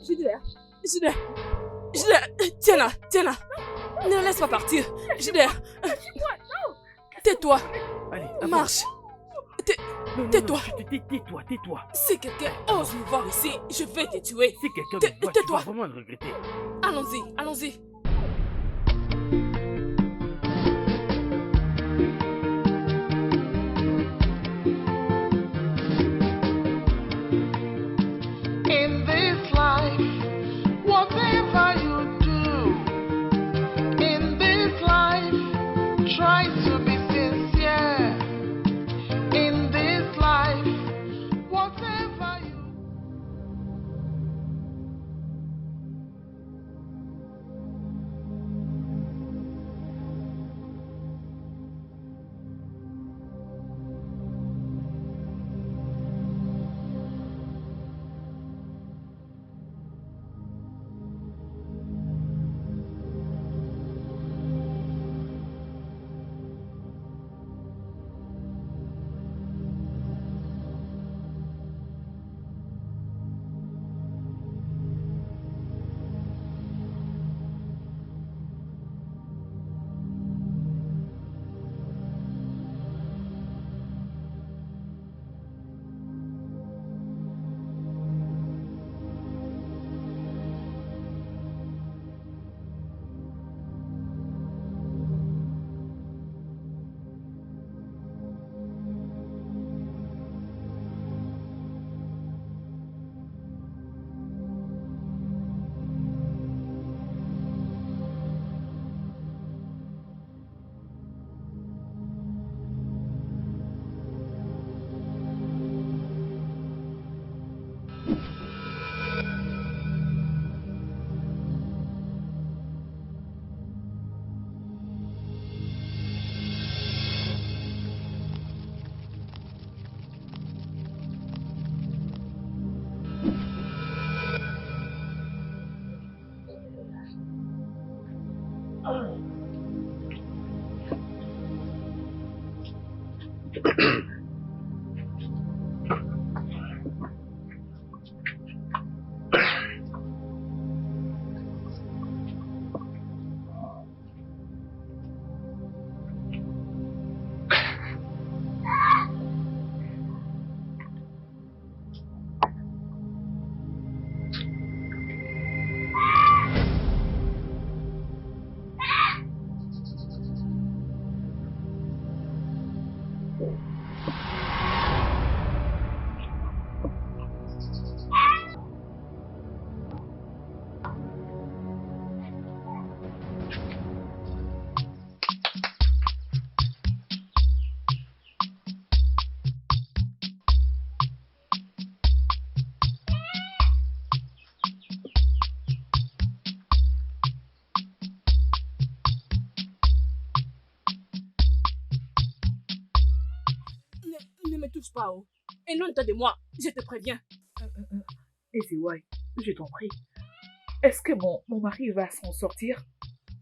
Julia, tiens là. Ne la laisse pas partir. Julia, tais-toi. Allez, Marche. Tais-toi. Tais-toi. Si quelqu'un ose me voir ici, je vais te tuer. Si quelqu'un me voit, tu tais-toi. vas vraiment le regretter. Allons-y. In this life, whatever you do, in this life, try to be sincere. In this life, whatever you Ne me touche pas, oh. Éloigne-toi de moi, je te préviens. Eziwai, je t'en prie. Est-ce que mon mari va s'en sortir?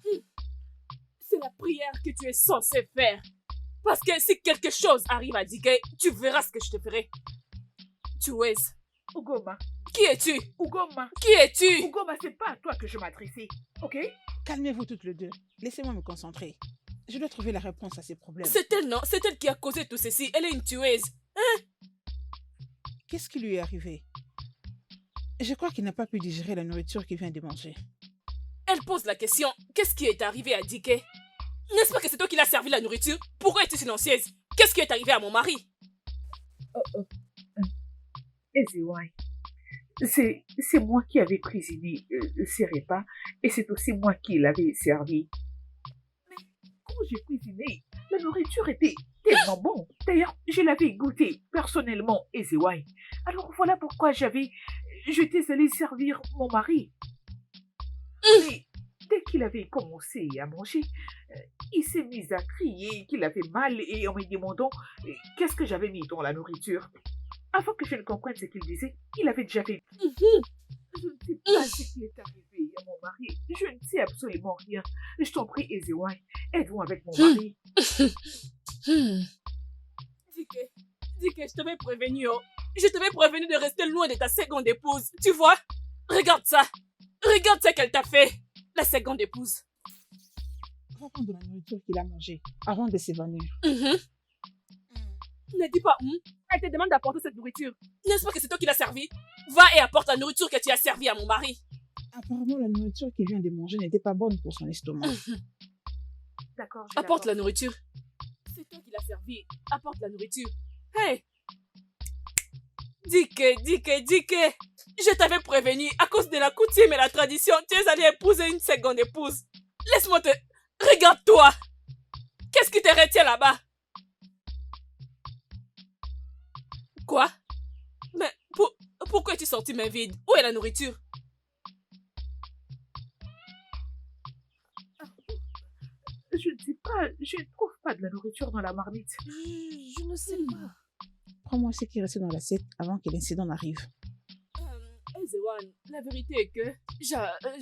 C'est la prière que tu es censé faire. Parce que si quelque chose arrive à Dike, tu verras ce que je te ferai. Tu es. Ugoma. Qui es-tu? Ugoma. Qui es-tu? Ugoma, c'est pas à toi que je m'adressais, ok? Calmez-vous toutes les deux. Laissez-moi me concentrer. Je dois trouver la réponse à ces problèmes. C'est elle, non? C'est elle qui a causé tout ceci. Elle est une tueuse. Hein? Qu'est-ce qui lui est arrivé? Je crois qu'il n'a pas pu digérer la nourriture qu'il vient de manger. Elle pose la question, qu'est-ce qui est arrivé à Dike? N'est-ce pas que c'est toi qui l'as servi la nourriture? Pourquoi es-tu silencieuse? Qu'est-ce qui est arrivé à mon mari? Eziwai, c'est moi qui avais cuisiné ces repas et c'est aussi moi qui l'avais servi. Mais quand j'ai cuisiné, la nourriture était tellement bonne. D'ailleurs, je l'avais goûté personnellement, Eziwai. Alors voilà pourquoi j'étais allée servir mon mari. Mais dès qu'il avait commencé à manger, il s'est mis à crier qu'il avait mal et en me demandant qu'est-ce que j'avais mis dans la nourriture. Avant que je ne comprenne ce qu'il disait, il avait déjà fait. Je ne sais pas ce qui est arrivé à mon mari. Je ne sais absolument rien. Je t'en prie, Eziwai, aide-moi avec mon mari. Dike, je t'avais prévenu, oh. Je t'avais prévenu de rester loin de ta seconde épouse, tu vois? Regarde ça. Regarde ce qu'elle t'a fait. La seconde épouse. Va prendre de la nourriture qu'il a mangée avant de s'évanouir. Mhm. Ne dis pas Elle te demande d'apporter cette nourriture. N'est-ce pas que c'est toi qui l'as servi? Va et apporte la nourriture que tu as servie à mon mari. Apparemment, la nourriture qu'il vient de manger n'était pas bonne pour son estomac. D'accord, je Apporte la l'apporte. nourriture. C'est toi qui l'as servi. Apporte la nourriture. Hey! Dike. Je t'avais prévenu, à cause de la coutume et la tradition, tu es allé épouser une seconde épouse. Laisse-moi te... Regarde-toi! Qu'est-ce qui te retient là-bas? Quoi? Mais pourquoi es-tu sorti main vide? Où est la nourriture? Je ne sais pas, je ne trouve pas de la nourriture dans la marmite. Je ne sais pas. Prends-moi ce qui restait dans l'assiette avant que l'incident n'arrive. Ezewan, la vérité est que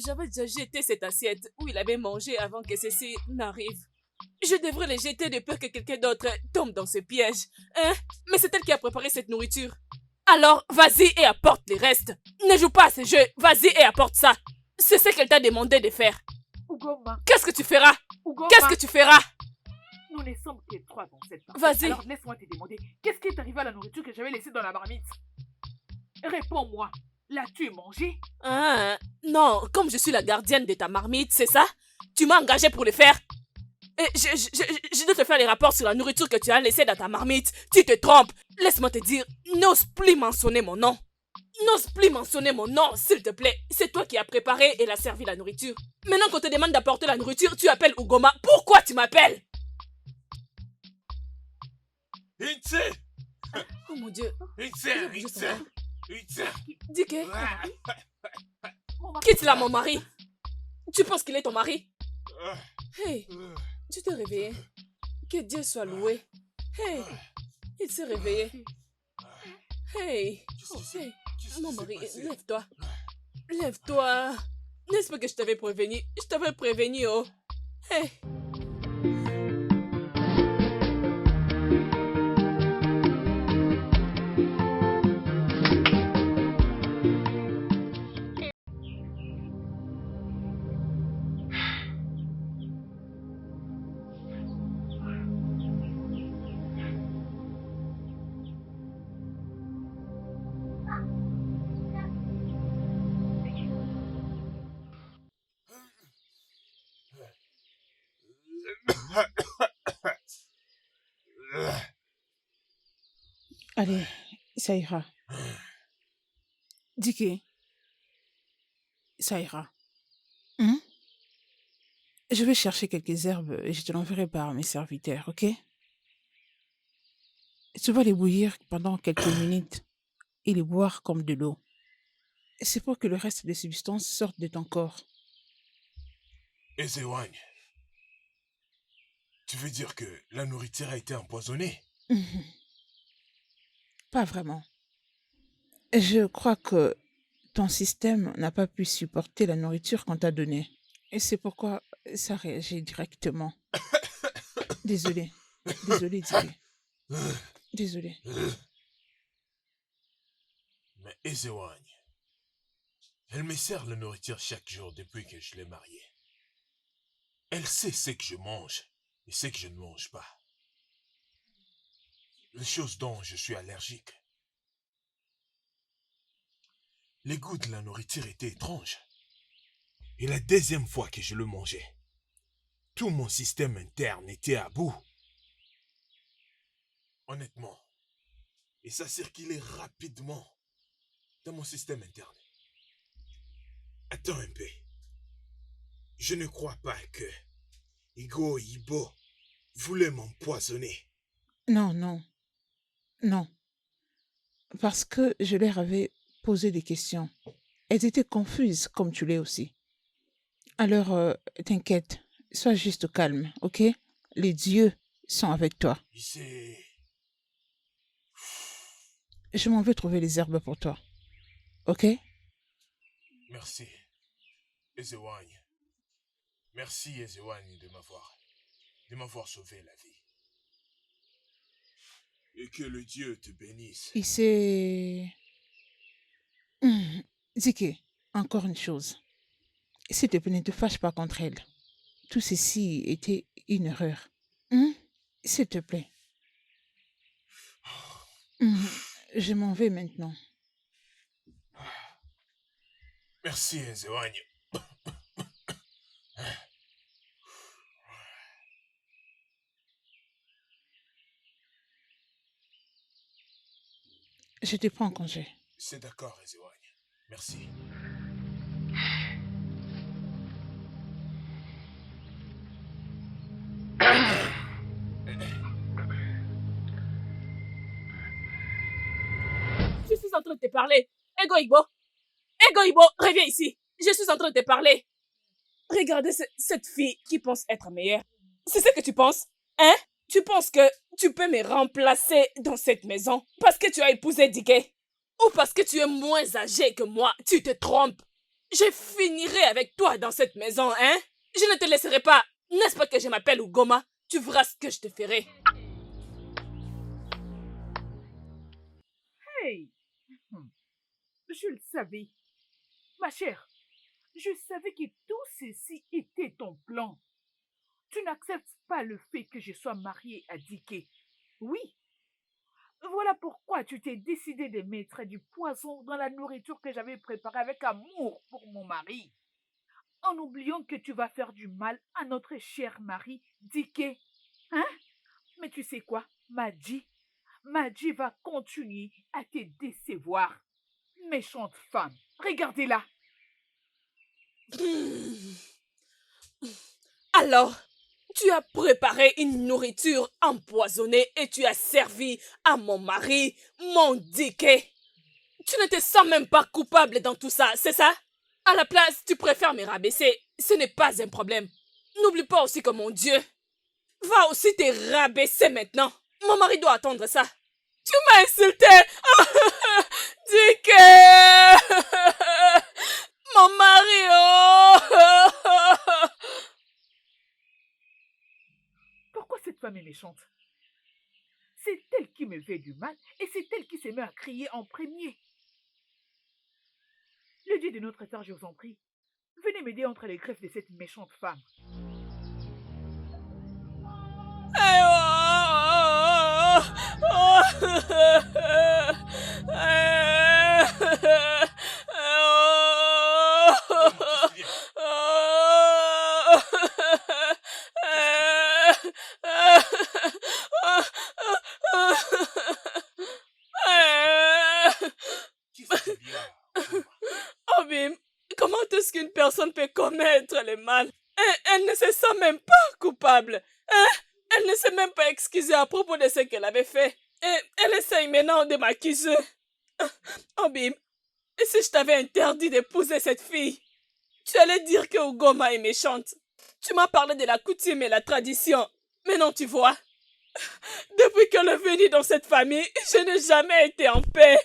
j'avais déjà jeté cette assiette où il avait mangé avant que ceci n'arrive. Je devrais les jeter de peur que quelqu'un d'autre tombe dans ce piège. Hein? Mais c'est elle qui a préparé cette nourriture. Alors, vas-y et apporte les restes. Ne joue pas à ce jeu. Vas-y et apporte ça. C'est ce qu'elle t'a demandé de faire. Ugoma, Qu'est-ce que tu feras? Ugoma, Qu'est-ce que tu feras? nous ne sommes que trois dans cette partie. Vas-y. Alors laisse-moi te demander, qu'est-ce qui est arrivé à la nourriture que j'avais laissée dans la marmite? Réponds-moi, l'as-tu mangée? Ah, non, comme je suis la gardienne de ta marmite, c'est ça? Tu m'as engagé pour le faire? Et je dois te faire les rapports sur la nourriture que tu as laissée dans ta marmite. Tu te trompes. Laisse-moi te dire, n'ose plus mentionner mon nom. N'ose plus mentionner mon nom, s'il te plaît. C'est toi qui as préparé et l'a servi la nourriture. Maintenant qu'on te demande d'apporter la nourriture, tu appelles Ugoma. Pourquoi tu m'appelles? Ince! Oh mon Dieu. Ince! Dis que... Mon mari- Quitte là, mon mari. Tu penses qu'il est ton mari? Hey, tu t'es réveillé. Que Dieu soit loué. Hey, il s'est réveillé. Hey, hey, mon mari, lève-toi. Lève-toi. N'est-ce pas que je t'avais prévenu? Je t'avais prévenu, oh. Hey. Allez, ça ira. Dike, ça ira. Je vais chercher quelques herbes et je te l'enverrai par mes serviteurs, ok? Tu vas les bouillir pendant quelques minutes et les boire comme de l'eau. C'est pour que le reste des substances sortent de ton corps. Ezewan, tu veux dire que la nourriture a été empoisonnée? Pas vraiment. Je crois que ton système n'a pas pu supporter la nourriture qu'on t'a donnée. Et c'est pourquoi ça réagit directement. Désolé. Désolé, Dike. Désolé. Mais Ezewan, elle me sert la nourriture chaque jour depuis que je l'ai mariée. Elle sait ce que je mange et ce que je ne mange pas. Les choses dont je suis allergique. Les goûts de la nourriture étaient étranges. Et la deuxième fois que je le mangeais, tout mon système interne était à bout. Honnêtement. Et ça circulait rapidement dans mon système interne. Attends un peu. Je ne crois pas que Igo et Ibo voulaient m'empoisonner. Non, non. Non. Parce que je leur avais posé des questions. Elles étaient confuses, comme tu l'es aussi. Alors, t'inquiète. Sois juste calme, ok? Les dieux sont avec toi. C'est... Je m'en vais trouver les herbes pour toi. Ok? Merci, Ezewan. Merci, Ezewan, de m'avoir sauvé la vie. Et que le Dieu te bénisse. Et c'est... Dike, encore une chose. S'il te plaît, ne te fâche pas contre elle. Tout ceci était une erreur. Hein? S'il te plaît. Hum, Je m'en vais maintenant. Merci, Ezewagne. Je te prends en congé. C'est d'accord, Ezewagne. Merci. Je suis en train de te parler. Ego Igbo. Ego Igbo, reviens ici. Je suis en train de te parler. Regardez cette fille qui pense être meilleure. C'est ce que tu penses? Hein? Tu penses que tu peux me remplacer dans cette maison parce que tu as épousé Dike? Ou parce que tu es moins âgé que moi? Tu te trompes. Je finirai avec toi dans cette maison, hein? Je ne te laisserai pas. N'est-ce pas que je m'appelle Ugoma? Tu verras ce que je te ferai. Hey! Je le savais. Ma chère, je savais que tout ceci était ton plan. Tu n'acceptes pas le fait que je sois mariée à Dike. Oui. Voilà pourquoi tu t'es décidé de mettre du poison dans la nourriture que j'avais préparée avec amour pour mon mari. En oubliant que tu vas faire du mal à notre cher mari, Dike. Hein? Mais tu sais quoi, Madji va continuer à te décevoir. Méchante femme, regardez-la. Alors, tu as préparé une nourriture empoisonnée et tu as servi à mon mari, mon Dike. Tu ne te sens même pas coupable dans tout ça, c'est ça? À la place, tu préfères me rabaisser. Ce n'est pas un problème. N'oublie pas aussi que mon Dieu va aussi te rabaisser maintenant. Mon mari doit attendre ça. Tu m'as insulté. Dike. Mon mari, oh. Pourquoi cette femme est méchante? C'est elle qui me fait du mal et c'est elle qui se met à crier en premier. Le Dieu de notre État, je vous en prie, venez m'aider entre les griffes de cette méchante femme. Obim, comment est-ce qu'une personne peut commettre le mal? Elle ne se sent même pas coupable. Hein? Elle ne s'est même pas excusée à propos de ce qu'elle avait fait. Et elle essaye maintenant de m'accuser. Obim, et si je t'avais interdit d'épouser cette fille? Tu allais dire que Ugoma est méchante. Tu m'as parlé de la coutume et la tradition. Mais non, tu vois. Depuis qu'elle est venue dans cette famille, je n'ai jamais été en paix.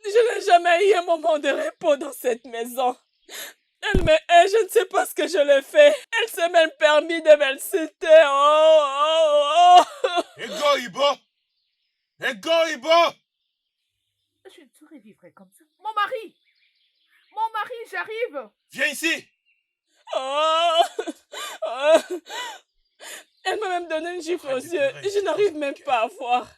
Je n'ai jamais eu un moment de repos dans cette maison. Elle me hait, je ne sais pas ce que je lui ai fait. Elle s'est même permis de m'insulter. Ego Igbo! Ego Igbo! Je ne saurais vivre comme ça. Mon mari! Mon mari, j'arrive! Viens ici! Elle m'a même donné une gifle aux Arrête de yeux. pleurer, Je n'arrive pense même que- pas à voir.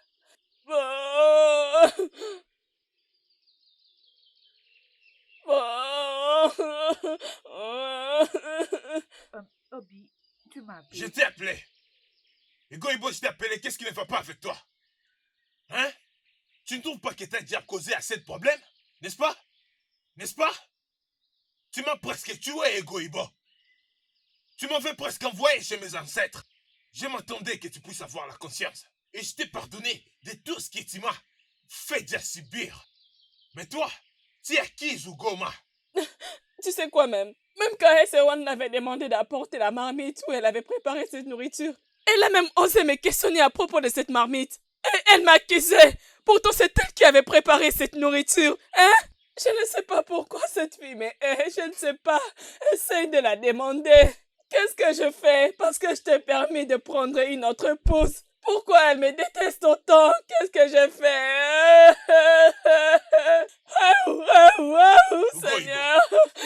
Obi, tu m'as appelé. Je t'ai appelé. Ego Igbo, je t'ai appelé. Qu'est-ce qui ne va pas avec toi? Hein? Tu ne trouves pas que t'as déjà causé assez de problèmes? N'est-ce pas? N'est-ce pas? Tu m'as presque tué, Ego Igbo. Tu m'avais presque envoyé chez mes ancêtres. Je m'attendais que tu puisses avoir la conscience. Et je t'ai pardonné de tout ce que tu m'as fait déjà subir. Mais toi, tu acquises Ugoma. Tu sais quoi même? Même quand Esewan avait demandé d'apporter la marmite où elle avait préparé cette nourriture, elle a même osé me questionner à propos de cette marmite. Et elle m'accusait. Pourtant c'est elle qui avait préparé cette nourriture. Hein? Je ne sais pas pourquoi cette fille me hait. Je ne sais pas. Essaye de la demander. Qu'est-ce que je fais? Parce que je t'ai permis de prendre une autre épouse. Pourquoi elle me déteste autant? Qu'est-ce que j'ai fait? Ugo Seigneur. Igbo,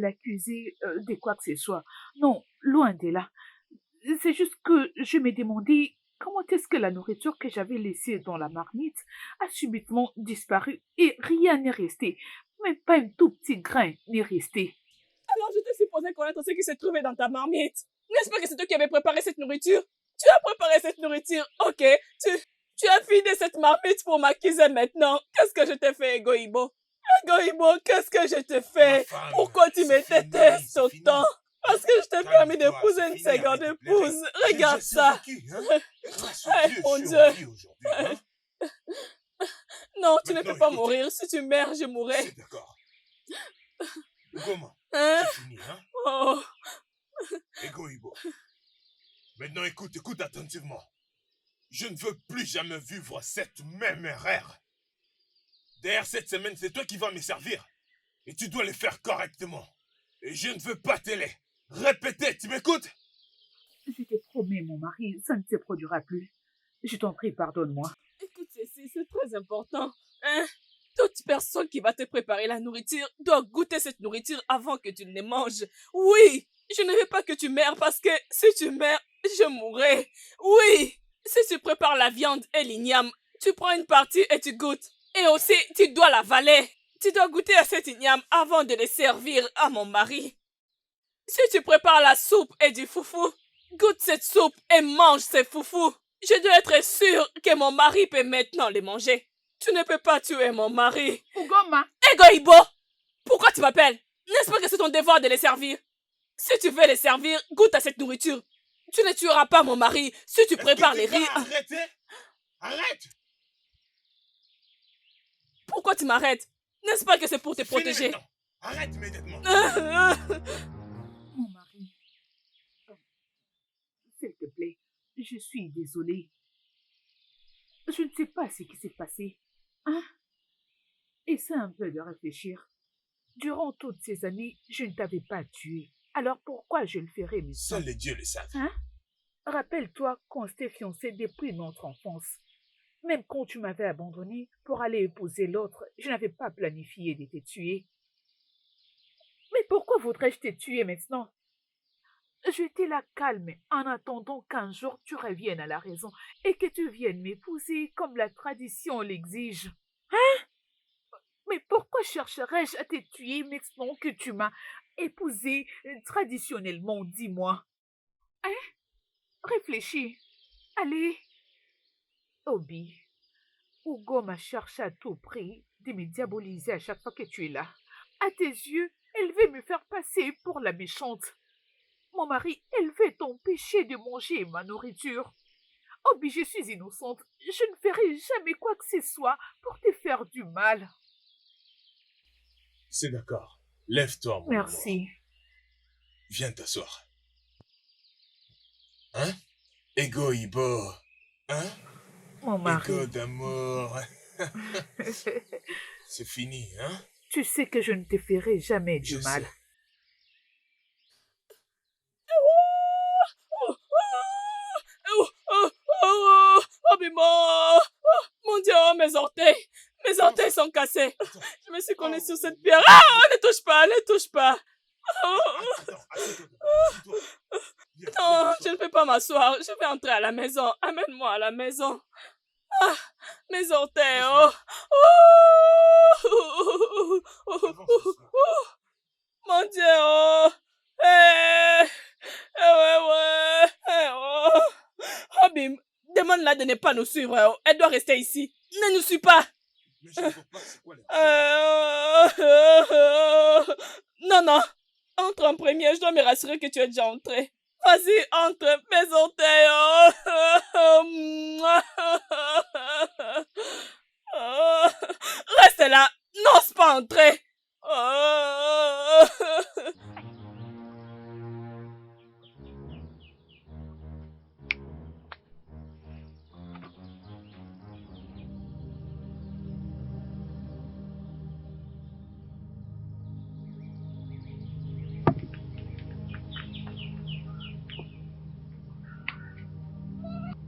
l'accuser de quoi que ce soit. Non, loin de là. C'est juste que je me demandais comment est-ce que la nourriture que j'avais laissée dans la marmite a subitement disparu et rien n'est resté. Même pas un tout petit grain n'est resté. Alors je te supposais connaître ce qui se trouvait dans ta marmite. N'est-ce pas que c'est toi qui avais préparé cette nourriture? Tu as préparé cette nourriture, ok. Tu as vidé cette marmite pour m'accuser maintenant. Qu'est-ce que je t'ai fait, Egoïbo? Egoïbo, qu'est-ce que je te Ma fais? femme, Pourquoi tu me c'est fini, détestes c'est fini. autant? Parce que je t'ai permis Calme-toi, d'épouser c'est une fini, seconde arrête de pleurer. épouse. Regarde J'ai ça. survécu, hein. Grâce à Eh, Dieu, mon je suis Dieu. en vie aujourd'hui, hein. Non, tu ne Maintenant, peux pas écoute. mourir. Si tu meurs, je mourrai. C'est d'accord. Comment? Hein? C'est fini, hein. Oh. Egoïbo. Maintenant, écoute attentivement. Je ne veux plus jamais vivre cette même erreur. Derrière cette semaine, c'est toi qui vas me servir. Et tu dois le faire correctement. Et je ne veux pas télé. Répétez, tu m'écoutes? Je te promets, mon mari, ça ne se produira plus. Je t'en prie, pardonne-moi. Écoute, Cécile, c'est très important. Hein? Toute personne qui va te préparer la nourriture doit goûter cette nourriture avant que tu ne les manges. Oui, je ne veux pas que tu meurs parce que si tu meurs, je mourrai. Oui, si tu prépares la viande et l'igname, tu prends une partie et tu goûtes. Et aussi, tu dois l'avaler. Tu dois goûter à cet igname avant de les servir à mon mari. Si tu prépares la soupe et du foufou, goûte cette soupe et mange ces foufous. Je dois être sûre que mon mari peut maintenant les manger. Tu ne peux pas tuer mon mari. Ugoma, Egoïbo, pourquoi tu m'appelles? N'est-ce pas que c'est ton devoir de les servir? Si tu veux les servir, goûte à cette nourriture. Tu ne tueras pas mon mari si tu prépares les riz. Arrêtez! Arrête! Pourquoi tu m'arrêtes? N'est-ce pas que c'est pour te Fini protéger? maintenant. Arrête immédiatement. mon mari. S'il te plaît, je suis désolée. Je ne sais pas ce qui s'est passé. Hein? Essaie un peu de réfléchir. Durant toutes ces années, je ne t'avais pas tué. Alors pourquoi je le ferais maintenant? Seuls les dieux le savent. Hein? Rappelle-toi qu'on s'était fiancés depuis notre enfance. Même quand tu m'avais abandonné pour aller épouser l'autre, je n'avais pas planifié de te tuer. Mais pourquoi voudrais-je te tuer maintenant? J'étais là calme en attendant qu'un jour tu reviennes à la raison et que tu viennes m'épouser comme la tradition l'exige. Hein? Mais pourquoi chercherais-je à te tuer maintenant que tu m'as épousé traditionnellement, dis-moi? Hein? Réfléchis. Allez. Obi, Ugoma cherche à tout prix de me diaboliser à chaque fois que tu es là. À tes yeux, elle veut me faire passer pour la méchante. Mon mari, elle veut t'empêcher de manger ma nourriture. Obi, je suis innocente. Je ne ferai jamais quoi que ce soit pour te faire du mal. C'est d'accord. Lève-toi, mon amour. Merci. Viens t'asseoir. Hein? Egoïbo. Hein? Mon mari, Ego d'amour. C'est fini, hein? tu sais que je ne te ferai jamais du Je mal. sais. Oh, Bimo! Mon Dieu, oh, mes orteils! Mes orteils sont cassés! Je me suis connue sur cette pierre. Ah! Ne touche pas, ne touche pas! Oh, Attends, assieds-toi. Viens, non, viens je ne peux pas m'asseoir. Je vais entrer à la maison. Amène-moi à la maison. Ah, mes orteils, oh! Avance doucement. Mon Dieu, oh! Eh! Ouais. Oh! Oh, Bim, demande-la de ne pas nous suivre. Oh. Elle doit rester ici. Ne nous suis pas. Mais je ne vois pas c'est quoi les... Non. Entre en premier. Je dois me rassurer que tu es déjà entré. Vas-y, entre mes orteils. Oh. Reste là. N'ose pas entrer. Oh.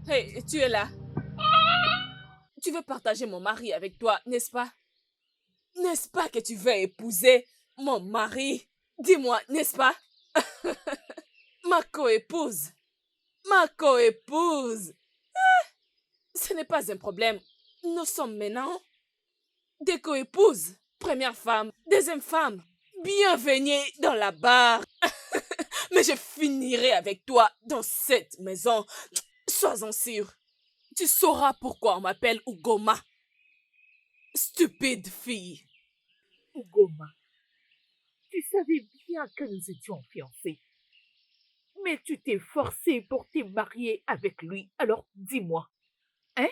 Hey, tu es là. Tu veux partager mon mari avec toi, n'est-ce pas? N'est-ce pas que tu veux épouser mon mari? Dis-moi, n'est-ce pas? Ma coépouse. Ma coépouse. Ce n'est pas un problème. Nous sommes maintenant des coépouses. Première femme, deuxième femme. Bienvenue dans la barre. Mais je finirai avec toi dans cette maison. Sois-en sûr. Tu sauras pourquoi on m'appelle Ugoma. Stupide fille. Ugoma, tu savais bien que nous étions fiancés. Mais tu t'es forcé pour te marier avec lui. Alors dis-moi, hein?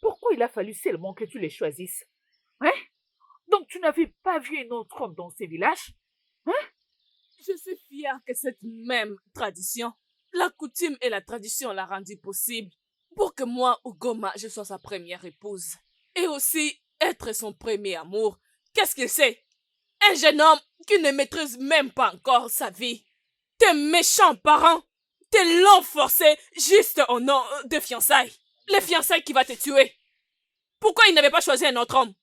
Pourquoi il a fallu seulement que tu les choisisses? Hein? Donc tu n'avais pas vu un autre homme dans ces villages? Je suis fière que cette même tradition, la coutume et la tradition l'a rendu possible pour que moi, Ugoma, je sois sa première épouse. Et aussi être son premier amour. Qu'est-ce que c'est? Un jeune homme qui ne maîtrise même pas encore sa vie. Tes méchants parents te l'ont forcé juste au nom de fiançailles. Les fiançailles qui va te tuer. Pourquoi ils n'avaient pas choisi un autre homme?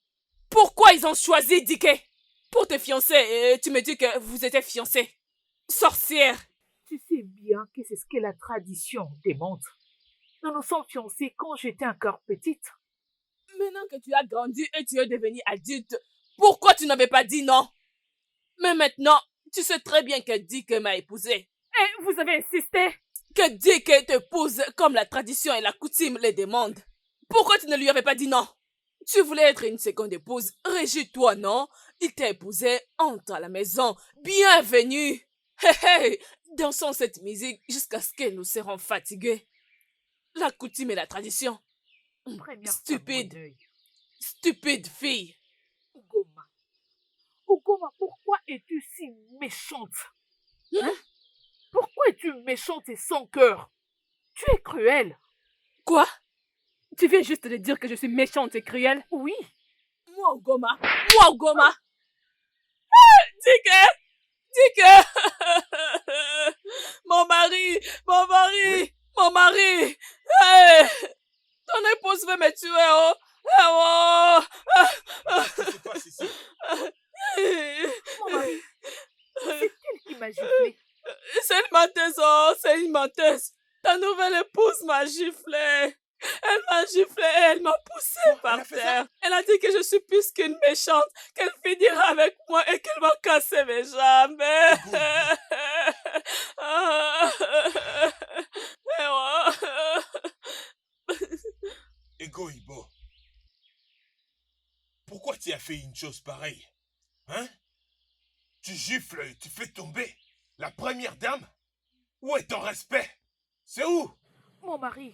Pourquoi ils ont choisi Dike? Pour te fiancer, et tu me dis que vous étiez fiancés. Sorcière. Tu sais bien que c'est ce que la tradition démontre. Nous nous sommes fiancés quand j'étais encore petite. Maintenant que tu as grandi et tu es devenu adulte, pourquoi tu n'avais pas dit non? Mais maintenant, tu sais très bien que Dike m'a épousé. Et vous avez insisté? Que Dike t'épouse comme la tradition et la coutume les demandent. Pourquoi tu ne lui avais pas dit non? Tu voulais être une seconde épouse. Régis-toi, non? Il t'a épousé, entre à la maison. Bienvenue. Hey, hey, dansons cette musique jusqu'à ce que nous serons fatigués. La coutume et la tradition. Première Stupide. femme, mon œil. Stupide fille. Ugoma. Ugoma, pourquoi es-tu si méchante? Hein? Pourquoi es-tu méchante et sans cœur? Tu es cruelle. Quoi? Tu viens juste de dire que je suis méchante et cruelle? Oui. Moi, Ugoma. Moi, Ugoma. Dike! Dike! Mon mari! Mon mari! Mon mari! Hey! Ton épouse veut me tuer, oh! Oh! Qu'est-ce qui se passe ici? Mon mari, c'est elle qui m'a giflé. C'est une menteuse, oh! C'est une menteuse! Ta nouvelle épouse m'a giflé! Elle m'a giflé et elle m'a poussé par elle a fait terre. Elle a dit que je suis plus qu'une méchante, qu'elle finira avec moi et qu'elle va casser mes jambes. Ego Ibo, pourquoi tu as fait une chose pareille? Hein? Tu gifles et tu fais tomber la première dame? Où est ton respect? C'est où? Mon mari,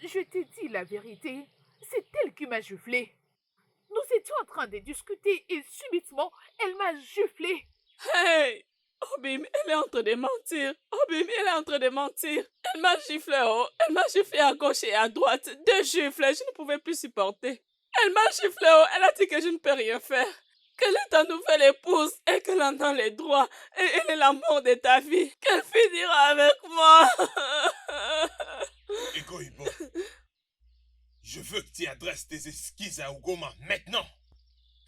je t'ai dit la vérité. C'est elle qui m'a giflé. Nous étions en train de discuter et subitement, elle m'a giflé. Hey! Obim, elle est en train de mentir. Obim, elle est en train de mentir. Elle m'a giflé, oh. Elle m'a giflé à gauche et à droite. 2 gifles, je ne pouvais plus supporter. Elle m'a giflé, oh. Elle a dit que je ne peux rien faire. Qu'elle est ta nouvelle épouse et qu'elle en a les droits. Et elle est l'amour de ta vie. Qu'elle finira avec moi. Ego Ibo, je veux que tu adresses tes excuses à Ugoma maintenant.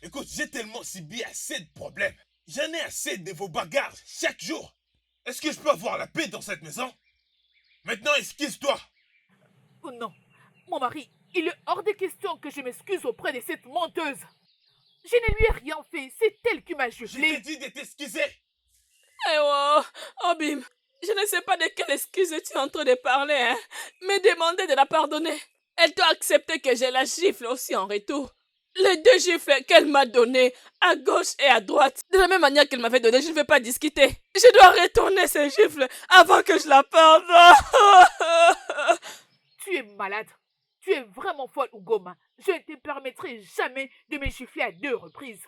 Écoute, j'ai tellement subi assez de problèmes. J'en ai assez de vos bagarres chaque jour. Est-ce que je peux avoir la paix dans cette maison? Maintenant, excuse-toi. Oh non, mon mari, il est hors de question que je m'excuse auprès de cette menteuse. Je ne lui ai rien fait, c'est elle qui m'a Je t'ai giflé. dit de t'excuser. Eh oh, Obim, je ne sais pas de quelle excuse tu es en train de parler, hein. Mais demander de la pardonner. Elle doit accepter que je la gifle aussi en retour. Les 2 gifles qu'elle m'a données, à gauche et à droite, de la même manière qu'elle m'avait donné, je ne vais pas discuter. Je dois retourner ces gifles avant que je la pardonne. Tu es malade. Tu es vraiment folle, Ugoma. Je ne te permettrai jamais de me gifler à 2 reprises.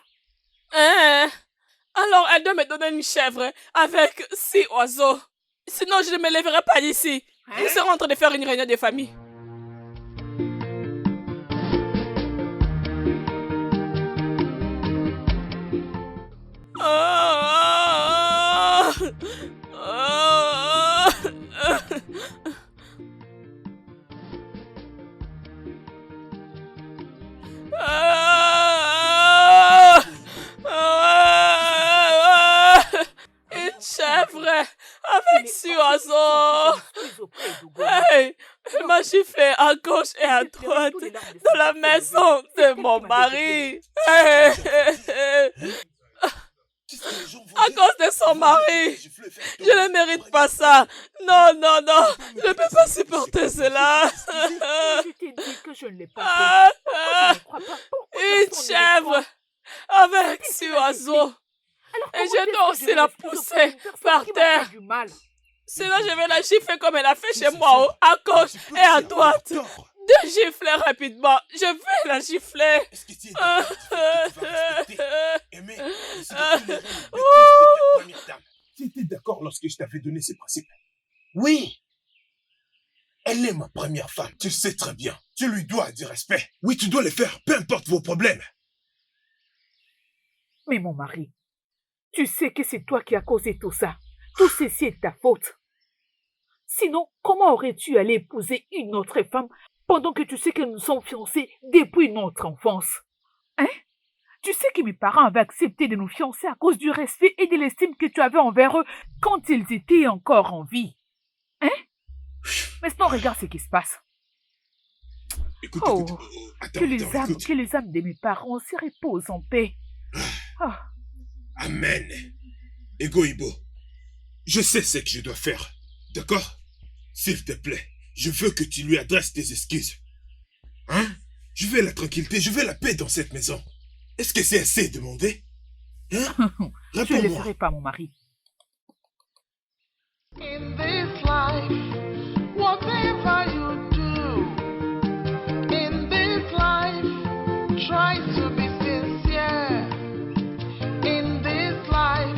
Hein? Alors elle doit me donner une chèvre avec 6 oiseaux. Sinon je ne me lèverai pas d'ici. Nous serons en train de faire une réunion de famille. Ah! Ah! Ah! Ah! à gauche et à Je pleurais droite tous les larmes de dans sang la qui maison s'élevaient. de C'est mon elle qui m'avait jeté. mari. Qu'est-ce que les gens vont À dire? cause de son Ils vont dire que mari. je voulais faire Je tomber ne ta mérite pas première ça. femme. Non, non, non. Tu peux Je me ne peux dire pas ça, supporter c'est pas cela. possible. Excusez. Mais je t'ai dit que je ne l'ai pas fait. Ah, Pourquoi tu ah, ne crois pas? Pourquoi une personne ne le croit? chèvre avec Qui six tu l'as giflé? oiseaux. Alors Et comment je est-ce dois que je aussi vais la m'excuser auprès pousser d'une personne par qui m'a fait terre. du mal? Sinon, je vais la gifler comme elle a fait chez C'est moi, ça. à gauche Tu peux et à aussi avoir droite. tort. 2 giflets rapidement. Je vais la gifler. Est-ce que tu es d'accord du fait que tu vas respecter, aimer, et se détourner les bêtises de ta première dame? Tu étais d'accord lorsque je t'avais donné ces principes? Oui. Elle est ma première femme. Tu le sais très bien. Tu lui dois du respect. Oui, tu dois le faire, peu importe vos problèmes. Mais mon mari, tu sais que c'est toi qui as causé tout ça. Tout ceci est de ta faute. Sinon, comment aurais-tu allé épouser une autre femme pendant que tu sais que nous sommes fiancés depuis notre enfance? Hein? Tu sais que mes parents avaient accepté de nous fiancer à cause du respect et de l'estime que tu avais envers eux quand ils étaient encore en vie. Hein? Maintenant, regarde ce qui se passe. Écoute, Oh, écoute. Attends, que les attends, âmes, écoute. que les âmes de mes parents se reposent en paix. Ah, Amen. Ego Ibo, je sais ce que je dois faire. D'accord? S'il te plaît, je veux que tu lui adresses tes excuses. Hein? Je veux la tranquillité, je veux la paix dans cette maison. Est-ce que c'est assez demandé? Hein? je ne le Réponds-moi. ferai pas, mon mari. In this life, whatever you do, in this life, try to be sincere. In this life,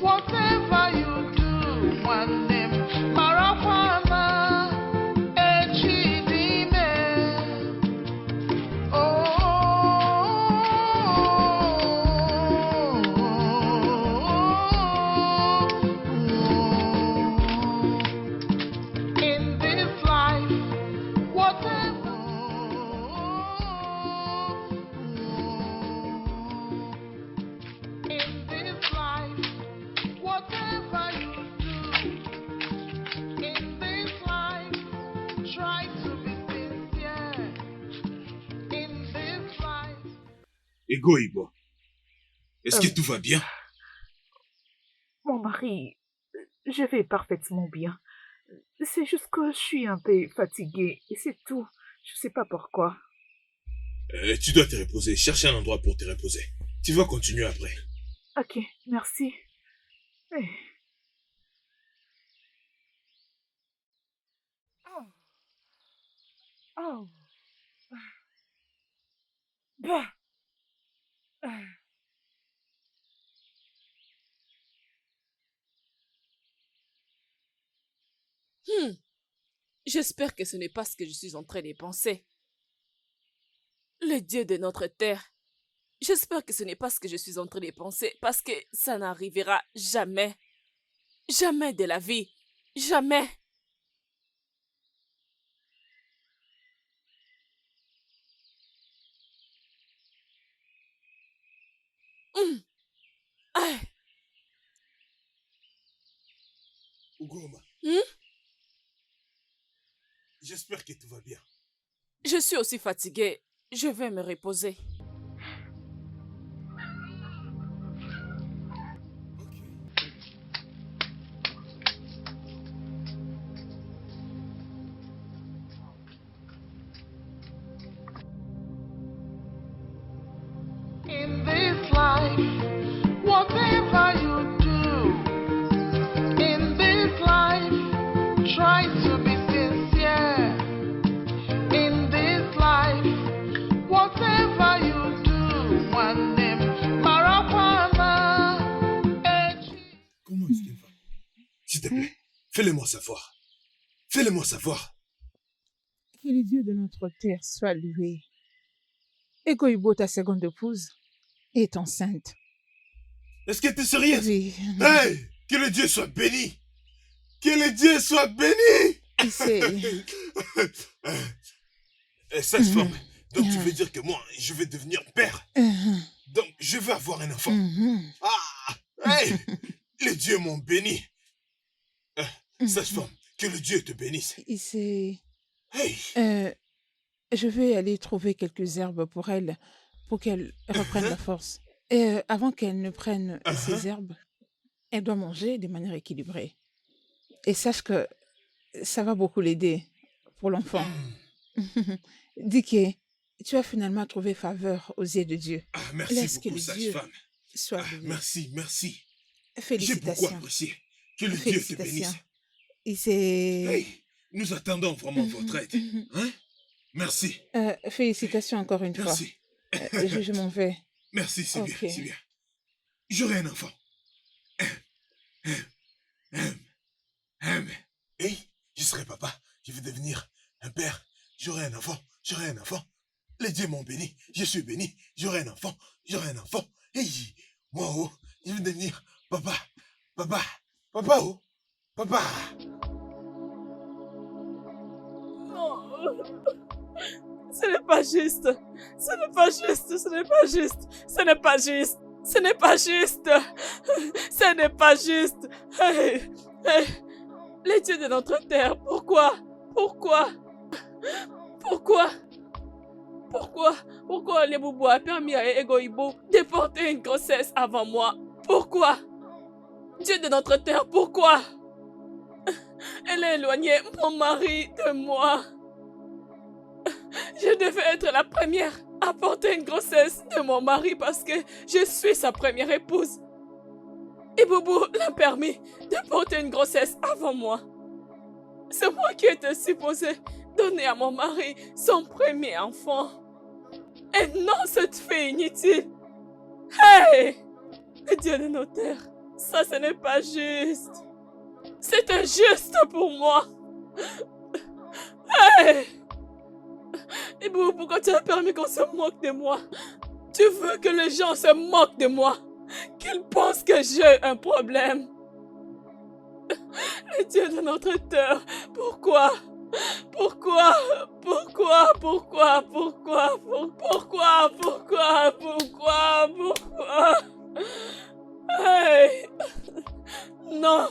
whatever you do, one name, Marafana, Echidime. In this life, whatever. In this life, whatever you do, in this life, try to be sincere. In this life. Ego Ibo, est-ce que Euh. tout va bien? Mon mari, je vais parfaitement bien. C'est juste que je suis un peu fatiguée et c'est tout. Je sais pas pourquoi. Tu dois te reposer. Cherche un endroit pour te reposer. Tu vas continuer après. Ok, merci. Eh. Oh. Oh. Bah. Ah. J'espère que ce n'est pas ce que je suis en train de penser. Le Dieu de notre terre. J'espère que ce n'est pas ce que je suis en train de penser parce que ça n'arrivera jamais. Jamais de la vie. Jamais. Hum. Ah. Ugoma, Hum? j'espère que tout va bien. Je suis aussi fatiguée. Je vais me reposer. In this life, whatever you do, in this life, try to be sincere. In this life, whatever you do, one name, Marapana, Comment est-ce qu'elle va? S'il te plaît, fais-le-moi savoir. Fais-le-moi savoir. Que le Dieu de notre terre soit loué. Ego Ibo, ta seconde épouse, est enceinte. Est-ce que tu es sérieuse? Oui. Hey! Que le Dieu soit béni! Que le Dieu soit béni! Et c'est... Sage-femme, donc tu veux dire que moi, je vais devenir père? Mhm. Donc, je vais avoir un enfant. Mhm. Ah! Hey! Les dieux m'ont béni. Sage-femme, que le Dieu te bénisse. Et c'est... Hey, Euh, je vais aller trouver quelques herbes pour elle, pour qu'elle reprenne la uh-huh, force. Et avant qu'elle ne prenne uh-huh. ces herbes, elle doit manger de manière équilibrée. Et sache que ça va beaucoup l'aider pour l'enfant. Hmm. Dicky, tu as finalement trouvé faveur aux yeux de Dieu. Ah, merci Laisse que beaucoup, le Dieu sage-femme. soit Ah, béni. merci, merci. J'ai beaucoup Félicitations. apprécié. Que le Dieu te bénisse. Félicitations. Et c'est... Hey, nous attendons vraiment votre aide. Hein? Merci, Félicitations encore une fois. merci. Je m'en vais. Merci, c'est bien, Ok. c'est bien. J'aurai un enfant. Hey, je serai papa. Je vais devenir un père. J'aurai un enfant. J'aurai un enfant. Les dieux m'ont béni. Je suis béni. J'aurai un enfant. J'aurai un enfant. Hey, moi, oh, je vais devenir papa. Papa. Papa, oh. Papa. Non, ce n'est pas juste. Ce n'est pas juste. Ce n'est pas juste. Ce n'est pas juste. Ce n'est pas juste. Ce n'est pas juste. Hey, hey. Les dieux de notre terre, pourquoi? Pourquoi? Pourquoi? Pourquoi les boubous a permis à Egoibo de porter une grossesse avant moi? Pourquoi? Dieu de notre terre, pourquoi? Elle a éloigné mon mari de moi. Je devais être la première à porter une grossesse de mon mari parce que je suis sa première épouse. Et Boubou l'a permis de porter une grossesse avant moi. C'est moi qui étais supposée donner à mon mari son premier enfant. Et non cette fille inutile. Hey! Le Dieu de nos terres, ça ce n'est pas juste. C'est injuste pour moi. Hey! Et pourquoi tu as permis qu'on se moque de moi? Tu veux que les gens se moquent de moi? Qu'ils pensent que j'ai un problème? Le Dieu de notre terre, pourquoi? Pourquoi? Pourquoi? Pourquoi? Pourquoi? Pourquoi? Pourquoi? Pourquoi? Pourquoi? Hey! Non!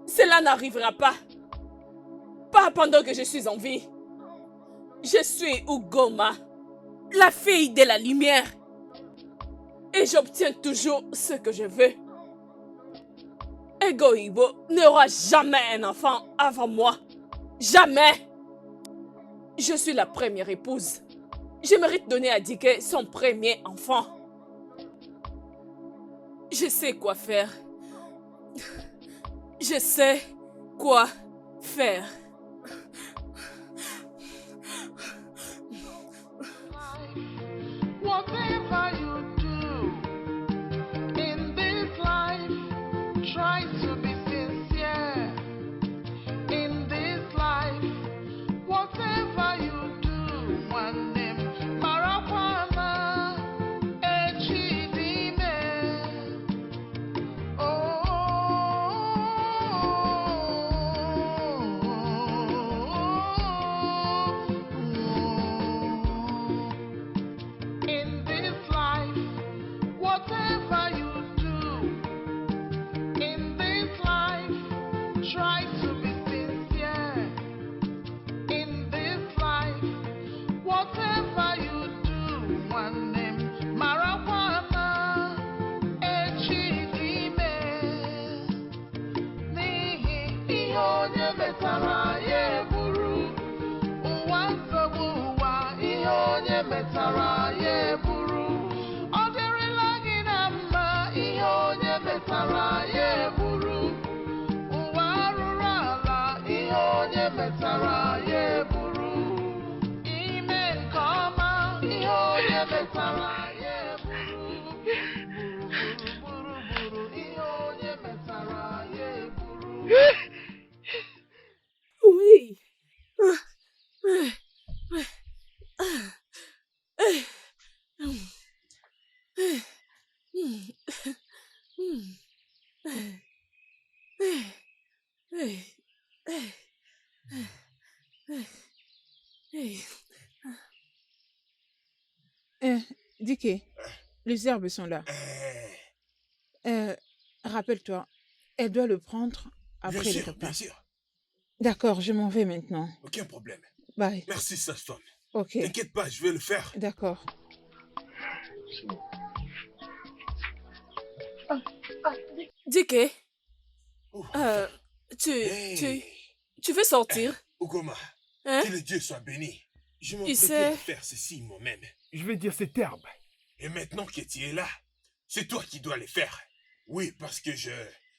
Cela n'arrivera pas. Pas pendant que je suis en vie. Je suis Ugoma, la fille de la lumière. Et j'obtiens toujours ce que je veux. Egoibo n'aura jamais un enfant avant moi. Jamais. Je suis la première épouse. Je mérite de donner à Dike son premier enfant. Je sais quoi faire. Je sais quoi faire. Whatever you do in this life, try to be sincere. In this life, whatever you do, one name, Marakwana, Echidime. In this life, whatever you do, in this life, try to be sincere. In this life, whatever you do, one name, Marakwana, Echidime. N'ihi ihe onye metara ya eburu, ụwa nsogbu ụwa, ihe onye metara ya eburu. Ọ dịrịla gị na mma, ihe onye metara ya eburu. Ụwa arụrụ ala, ihe onye metara ya eburu. Ime nke ọma, ihe onye metara ya eburu. Gburugburu, ihe onye metara ya eburu. Oui. Dicky, les herbes sont là. Rappelle-toi, elle doit le prendre Bien après le sûr, repas. bien sûr. D'accord, je m'en vais maintenant. Aucun problème. Bye. Merci, sage-femme. Ok, T'inquiète pas, je vais le faire. d'accord. Dike, Ouh. tu, Hey. tu veux sortir? Ugoma, Hein? que le Dieu soit béni. Je Tu m'apprêtais sais- à faire ceci moi-même. Je vais dire cette herbe. Et maintenant que tu es là, c'est toi qui dois les faire. Oui, parce que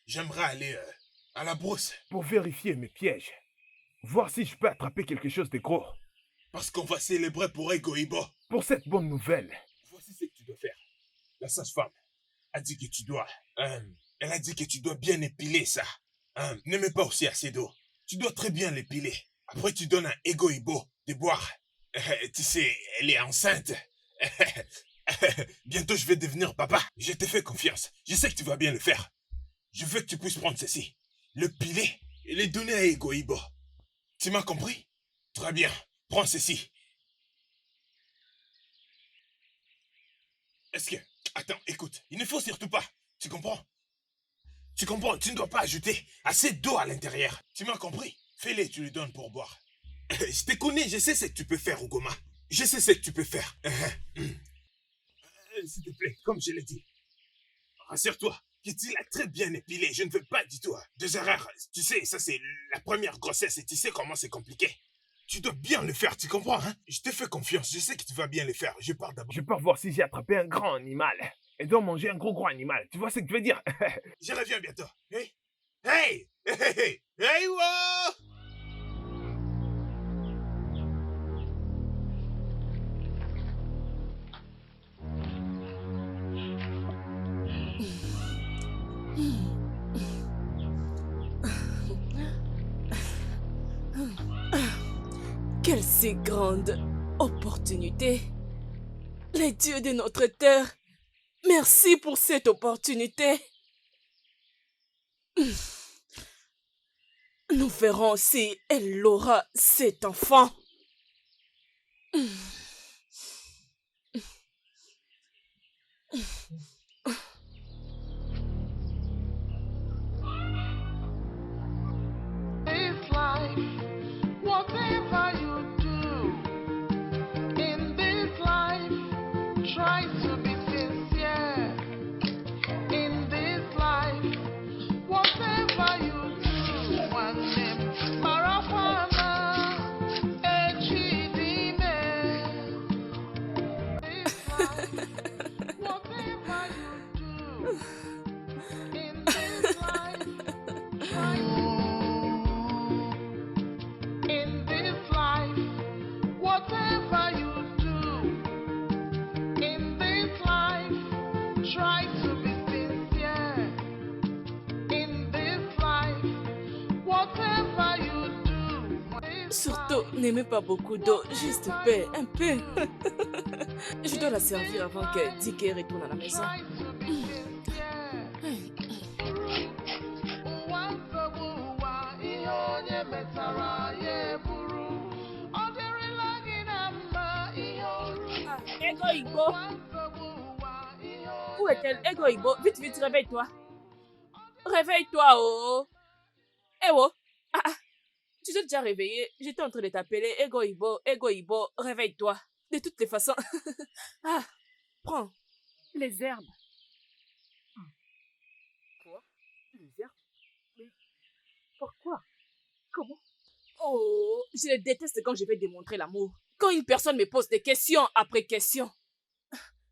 j'aimerais aller à la brousse. Pour vérifier mes pièges. Voir si je peux attraper quelque chose de gros. Parce qu'on va célébrer pour Egoibo. Pour cette bonne nouvelle. Voici ce que tu dois faire. La sage-femme a dit que tu dois... elle a dit que tu dois bien épiler ça. Ne mets pas aussi assez d'eau. Tu dois très bien l'épiler. Après, tu donnes à Egoibo de boire. Tu sais, elle est enceinte. Bientôt, je vais devenir papa. Je te fais confiance. Je sais que tu vas bien le faire. Je veux que tu puisses prendre ceci, le piler et le donner à Egoibo. Tu m'as compris? Très bien. Prends ceci. Est-ce que... Attends, écoute. Il ne faut surtout pas. Tu comprends? Tu comprends? Tu ne dois pas ajouter assez d'eau à l'intérieur. Tu m'as compris? Fais-le, tu lui donnes pour boire. Je te connais, je sais ce que tu peux faire, Ugoma. Je sais ce que tu peux faire. S'il te plaît, comme je l'ai dit. Rassure-toi, que tu l'as très bien épilé. Je ne veux pas du tout. Des erreurs. Tu sais, ça c'est la première grossesse et tu sais comment c'est compliqué. Tu dois bien le faire, tu comprends, hein? Je te fais confiance, je sais que tu vas bien le faire. Je pars d'abord. Je pars voir si j'ai attrapé un grand animal. Elle doit manger un gros animal. Tu vois ce que je veux dire? Je reviens bientôt. Hey! Hey! Hey! Hey! Hey! Wow! Quelle si grande opportunité. Les dieux de notre terre, merci pour cette opportunité. Nous verrons si elle aura cet enfant. This life, whatever you do in this life, try to be sincere. In this life, whatever you do, one name, Marafana, Echidime. This life, whatever you do in this life, try in this life, whatever you do in this life, try to be sincere. In this life, whatever you do, Surtout, n'aimez pas beaucoup d'eau, juste un peu. Je dois la servir avant que Dike retourne à la maison. try to be sincere. Uwansobuwa, ihe onye metara ya eburu. Ọ dịrịla gị na mma, ihe oru. Ego Igbo, Uwansobuwa, ihe où onye est-elle? Ego Igbo, vite, vite, réveille-toi. Réveille-toi, oh. Eh oh. Tu t'es déjà réveillé? J'étais en train de t'appeler. Ego Igbo, réveille-toi. De toutes les façons. Prends. Les herbes. Quoi? Les herbes? Mais pourquoi? Comment? Oh, je le déteste quand je vais démontrer l'amour. Quand une personne me pose des questions après questions.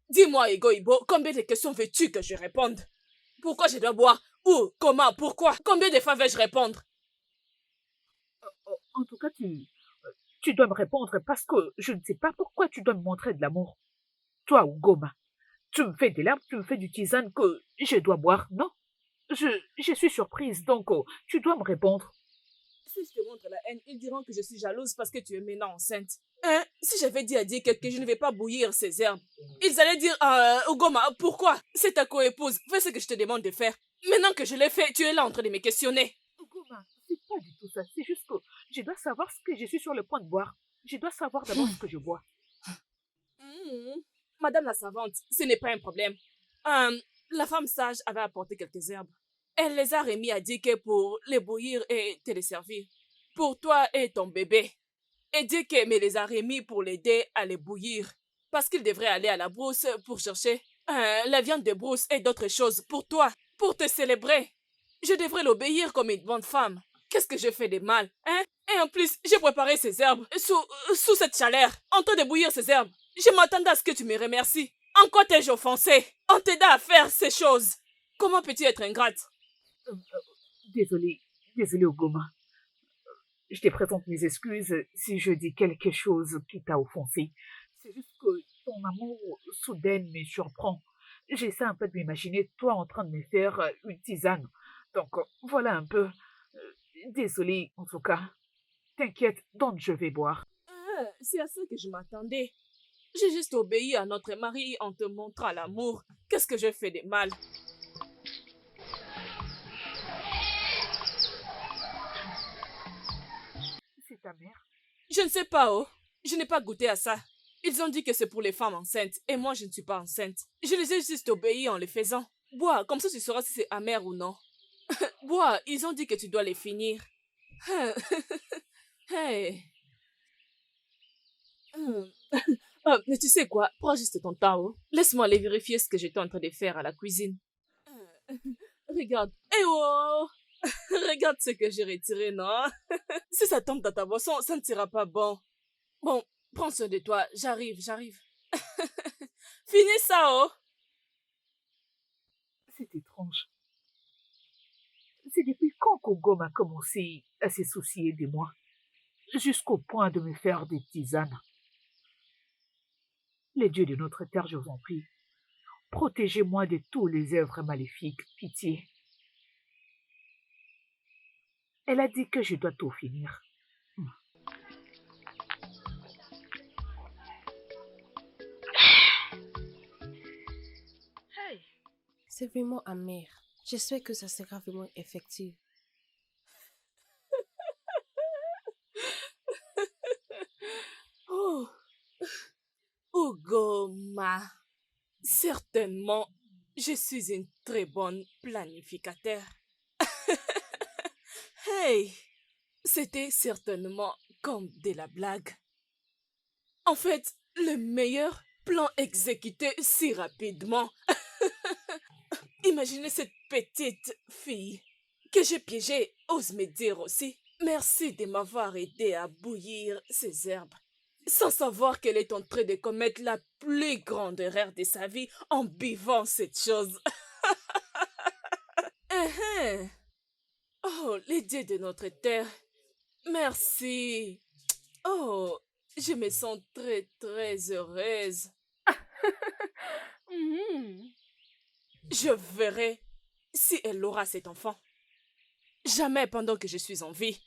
Dis-moi, Ego Igbo, combien de questions veux-tu que je réponde? Pourquoi je dois boire? Où? Comment? Pourquoi? Combien de fois vais-je répondre? En tout cas, tu dois me répondre parce que je ne sais pas pourquoi tu dois me montrer de l'amour. Toi, Ugoma, tu me fais des larmes, tu me fais du tisane que je dois boire, non? Je suis surprise, donc tu dois me répondre. Si je te montre la haine, ils diront que je suis jalouse parce que tu es maintenant enceinte. Hein? Si j'avais dit à Dike que je ne vais pas bouillir ces herbes, ils allaient dire, Ugoma, pourquoi? C'est ta coépouse, fais ce que je te demande de faire. Maintenant que je l'ai fait, tu es là en train de me questionner. Ugoma, c'est pas du tout ça, c'est juste que je dois savoir ce que je suis sur le point de boire. Je dois savoir d'abord ce que je bois. Madame la savante, ce n'est pas un problème. La femme sage avait apporté quelques herbes. Elle les a remis à Dike pour les bouillir et te les servir. pour toi et ton bébé. Et dis que me les a remis pour l'aider à les bouillir. Parce qu'il devrait aller à la brousse pour chercher la viande de brousse et d'autres choses pour toi, pour te célébrer. Je devrais l'obéir comme une bonne femme. Qu'est-ce que je fais de mal, hein? Et en plus, j'ai préparé ces herbes sous cette chaleur, en train de bouillir ces herbes. Je m'attendais à ce que tu me remercies. En quoi t'ai-je offensé? On t'aida à faire ces choses. Comment peux-tu être ingrate? Désolée, Ogoma. Je te présente mes excuses si je dis quelque chose qui t'a offensé. C'est juste que ton amour soudain me surprend. J'essaie un peu de m'imaginer toi en train de me faire une tisane. Donc voilà un peu. Désolée en tout cas. T'inquiète, donc je vais boire. C'est à ça que je m'attendais. J'ai juste obéi à notre mari en te montrant l'amour. Qu'est-ce que je fais de mal? C'est ta mère? Je ne sais pas, oh. Je n'ai pas goûté à ça. Ils ont dit que c'est pour les femmes enceintes, et moi je ne suis pas enceinte. Je les ai juste obéis en le faisant. Bois, comme ça tu sauras si c'est amer ou non. Bois, ils ont dit que tu dois les finir. Hey. Mais tu sais quoi, prends juste ton temps, oh. Laisse-moi aller vérifier ce que j'étais en train de faire à la cuisine. Regarde. Eh oh! Regarde ce que j'ai retiré, non? Si ça tombe dans ta boisson, ça ne sera pas bon. Bon, prends soin de toi. J'arrive. Finis ça, oh! C'est étrange. C'est depuis quand qu'Ogom a commencé à se soucier de moi, jusqu'au point de me faire des tisanes. Les dieux de notre terre, je vous en prie, protégez-moi de tous les œuvres maléfiques, pitié. Elle a dit que je dois tout finir. C'est vraiment amer. J'espère que ça sera vraiment effectif. Oh! Ogoma. Certainement, je suis une très bonne planificateur. Hey! C'était certainement comme de la blague. En fait, le meilleur plan exécuté si rapidement. Imaginez cette petite fille que j'ai piégée, ose me dire aussi. Merci de m'avoir aidé à bouillir ces herbes, sans savoir qu'elle est en train de commettre la plus grande erreur de sa vie en buvant cette chose. Oh, les dieux de notre terre, merci. Oh, je me sens très heureuse. Je verrai si elle aura cet enfant. Jamais pendant que je suis en vie.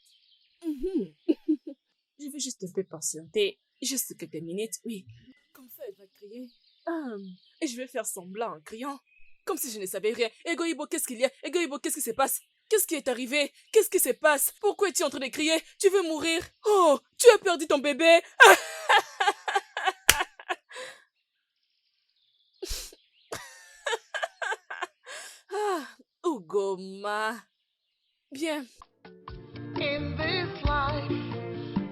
Je vais juste un peu patienter. Juste quelques minutes, oui. Comme ça, elle va crier. Et je vais faire semblant en criant. Comme si je ne savais rien. Egoïbo, qu'est-ce qu'il y a? Egoïbo, qu'est-ce qui se passe? Qu'est-ce qui est arrivé? Qu'est-ce qui se passe? Pourquoi es-tu en train de crier? Tu veux mourir? Oh, tu as perdu ton bébé? Ogoma. Bien. In this life,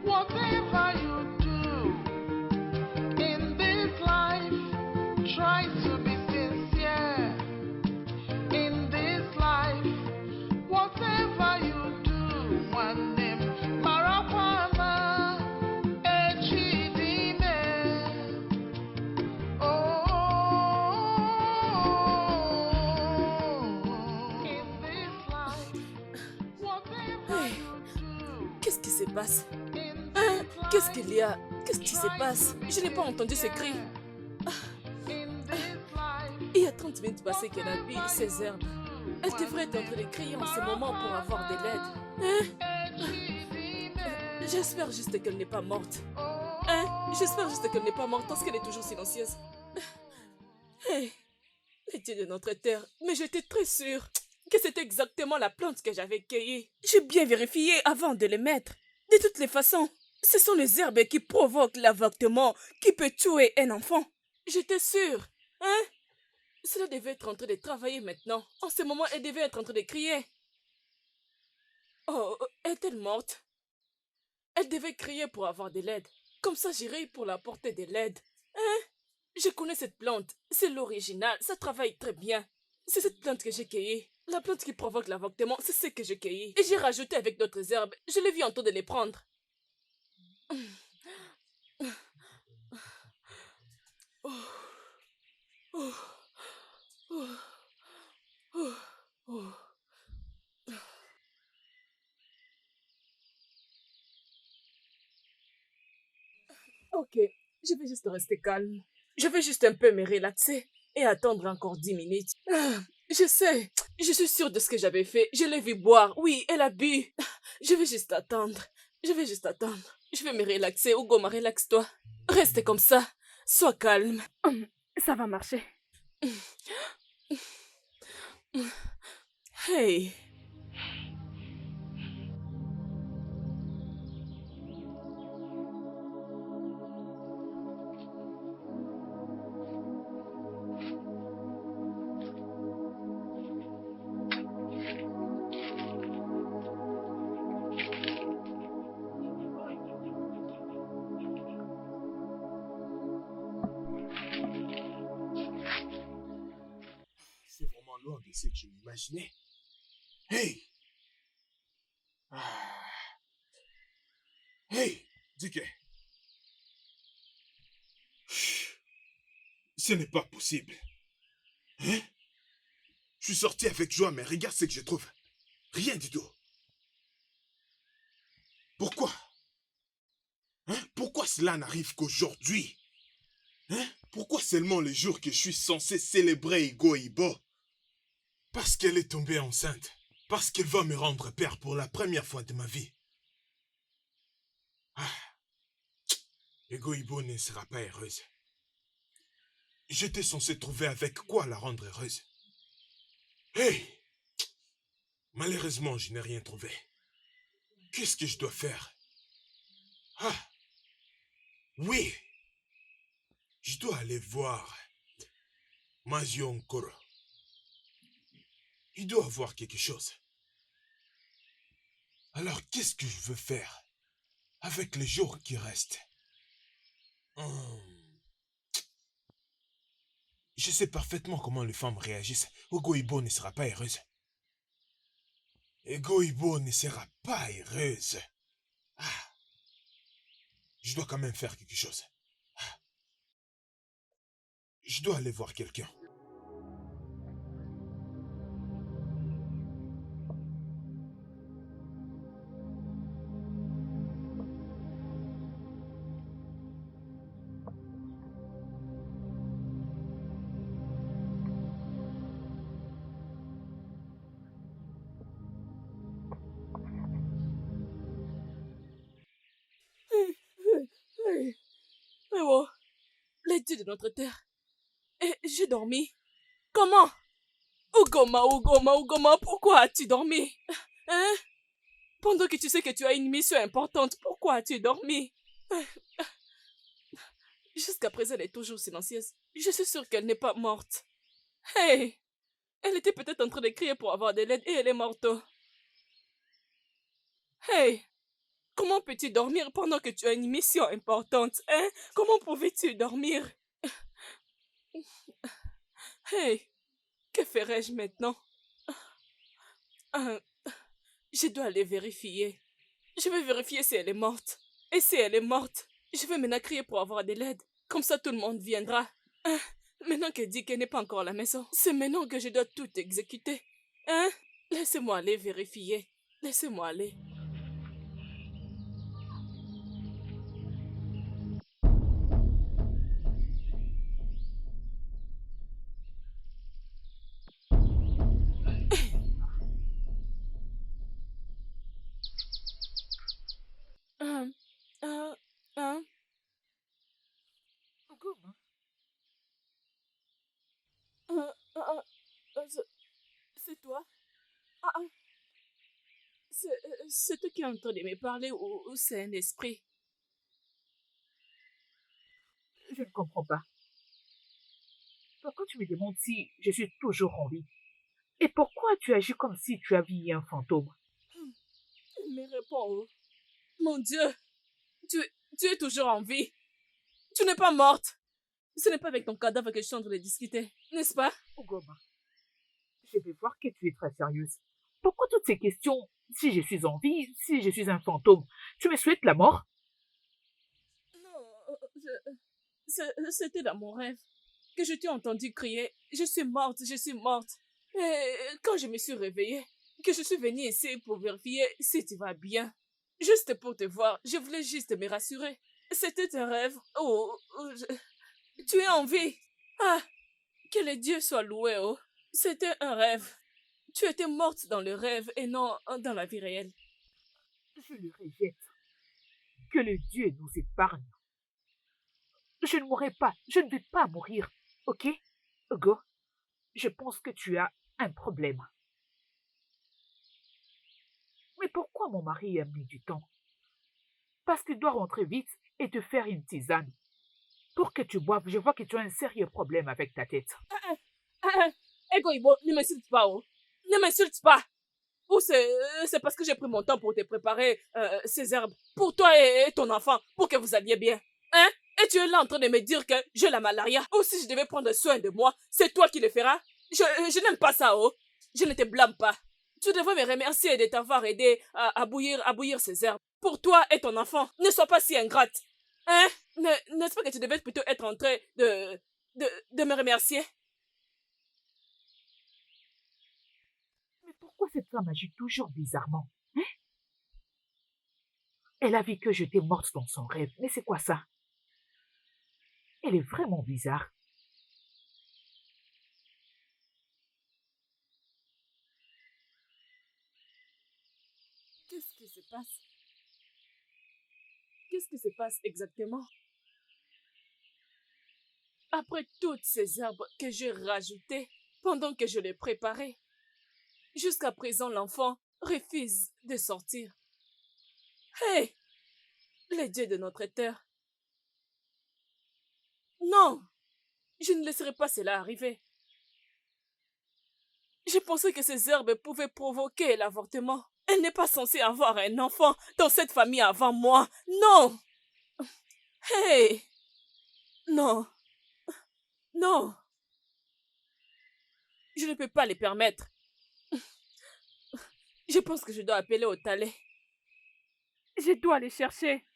whatever you do, in this life, try to be sincere. In this life, whatever you do, one name, Marapana, Echidime. In this life, whatever you do. Qu'est-ce qui se passe? Hein? Qu'est-ce qu'il y a? Qu'est-ce qui se passe? Je n'ai pas entendu ce cri. Il y a 30 minutes passées qu'elle a bu ses herbes. Elle devrait être en train de crier en ce moment pour avoir de l'aide. Hein? J'espère juste qu'elle n'est pas morte. Hein? J'espère juste qu'elle n'est pas morte parce qu'elle est toujours silencieuse. Hey, les dieux de notre terre, mais j'étais très sûre que c'était exactement la plante que j'avais cueillie. J'ai bien vérifié avant de les mettre. De toutes les façons, ce sont les herbes qui provoquent l'avortement qui peut tuer un enfant. J'étais sûre, hein? Cela devait être en train de travailler maintenant. En ce moment, elle devait être en train de crier. Oh, est-elle morte? Elle devait crier pour avoir de l'aide. Comme ça, j'irai pour la porter de l'aide. Hein? Je connais cette plante. C'est l'original. Ça travaille très bien. C'est cette plante que j'ai cueillie. La plante qui provoque l'avortement, c'est ce que j'ai cueilli. Et j'ai rajouté avec d'autres herbes. Je l'ai vu en train de les prendre. Oh, oh, oh, oh, oh. Ok, je vais juste rester calme. Je vais juste un peu me relaxer et attendre encore 10 minutes. Je sais, je suis sûre de ce que j'avais fait. Je l'ai vu boire. Oui, elle a bu. Je vais juste attendre. Je vais juste attendre. Je vais me relaxer. Ugoma, relaxe-toi. Reste comme ça. Sois calme. Ça va marcher. Hey. C'est vraiment loin de ce que je m'imaginais. Hey! Ah. Hey! Dike! Ce n'est pas possible. Hein? Je suis sorti avec joie, mais regarde ce que je trouve. Rien du tout. Pourquoi? Hein? Pourquoi cela n'arrive qu'aujourd'hui? Hein? Pourquoi seulement le jour que je suis censé célébrer Igo Ibo? Parce qu'elle est tombée enceinte. Parce qu'elle va me rendre père pour la première fois de ma vie. Ah. Igo Ibo ne sera pas heureuse. J'étais censé trouver avec quoi la rendre heureuse. Hey! Malheureusement, je n'ai rien trouvé. Qu'est-ce que je dois faire? Ah! Oui! Je dois aller voir Mazio Nkoro. Il doit avoir quelque chose. Alors, qu'est-ce que je veux faire avec les jours qui restent? Je sais parfaitement comment les femmes réagissent. Ogo Ibo ne sera pas heureuse. Ego Ibo ne sera pas heureuse. Ah. Je dois quand même faire quelque chose. Ah. Je dois aller voir quelqu'un. Hey. Oh, les dieux de notre terre. Et j'ai dormi. Comment? Ugoma, pourquoi as-tu dormi? Hein? Pendant que tu sais que tu as une mission importante, pourquoi as-tu dormi? Jusqu'à présent, elle est toujours silencieuse. Je suis sûre qu'elle n'est pas morte. Hey! Elle était peut-être en train de crier pour avoir de l'aide et elle est morte. Hey! Comment peux-tu dormir pendant que tu as une mission importante, hein? Comment pouvais-tu dormir? Hey! Que ferais-je maintenant? Euh, Je dois aller vérifier. Je vais vérifier si elle est morte. Et si elle est morte, je vais maintenant crier pour avoir de l'aide. Comme ça, tout le monde viendra. Hein? Maintenant qu'elle dit qu'elle n'est pas encore à la maison, c'est maintenant que je dois tout exécuter. Hein? Laissez-moi aller vérifier. Laissez-moi aller. Hum, hum, hum. Ugoma, C'est toi? Ah, ah. C'est toi qui es en train de me parler ou c'est un esprit? je ne comprends pas. Pourquoi tu me demandes si je suis toujours en vie? Et pourquoi tu agis comme si tu aviez un fantôme? Il me répond. Mon Dieu, tu, tu es toujours en vie. Tu n'es pas morte. Ce n'est pas avec ton cadavre que je suis en train de discuter, n'est-ce pas? Ugoma, je vais voir que tu es très sérieuse. Pourquoi toutes ces questions? Si je suis en vie, si je suis un fantôme, tu me souhaites la mort? Non, c'était dans mon rêve que je t'ai entendu crier. Je suis morte, je suis morte. Et quand je me suis réveillée, que je suis venue ici pour vérifier si tu vas bien. Juste pour te voir, je voulais juste me rassurer. C'était un rêve. Tu es en vie. Ah, que le Dieu soit loué, oh. C'était un rêve. Tu étais morte dans le rêve et non dans la vie réelle. Je le rejette. Que le Dieu nous épargne. Je ne mourrai pas. Je ne vais pas mourir. Ok? Hugo, je pense que tu as un problème. Mais pourquoi mon mari a mis du temps? Parce qu'il doit rentrer vite et te faire une tisane. Pour que tu boives, je vois que tu as un sérieux problème avec ta tête. Ego Ibo, ne m'insulte pas, oh. Ne m'insulte pas. Ou c'est parce que j'ai pris mon temps pour te préparer ces herbes. Pour toi et ton enfant, pour que vous alliez bien. Hein? Et tu es là en train de me dire que j'ai la malaria. Ou si je devais prendre soin de moi, c'est toi qui le feras. Je n'aime pas ça, oh. Je ne te blâme pas. Tu devrais me remercier de t'avoir aidé à bouillir ces herbes. Pour toi et ton enfant, ne sois pas si ingrate. Hein? N'est-ce pas que tu devais plutôt être en train de me remercier? Mais pourquoi cette femme agit toujours bizarrement? Hein? Elle a vu que j'étais morte dans son rêve. Mais c'est quoi ça? Elle est vraiment bizarre. Qu'est-ce qui se passe? Qu'est-ce qui se passe exactement? Après toutes ces herbes que j'ai rajoutées pendant que je les préparais, jusqu'à présent l'enfant refuse de sortir. Hé! Les dieux de notre terre. Non! Je ne laisserai pas cela arriver. J'ai pensé que ces herbes pouvaient provoquer l'avortement. Elle n'est pas censée avoir un enfant dans cette famille avant moi. Non! Hé! Non! Non! Je ne peux pas les permettre. Je pense que je dois appeler au Talais. Je dois les chercher.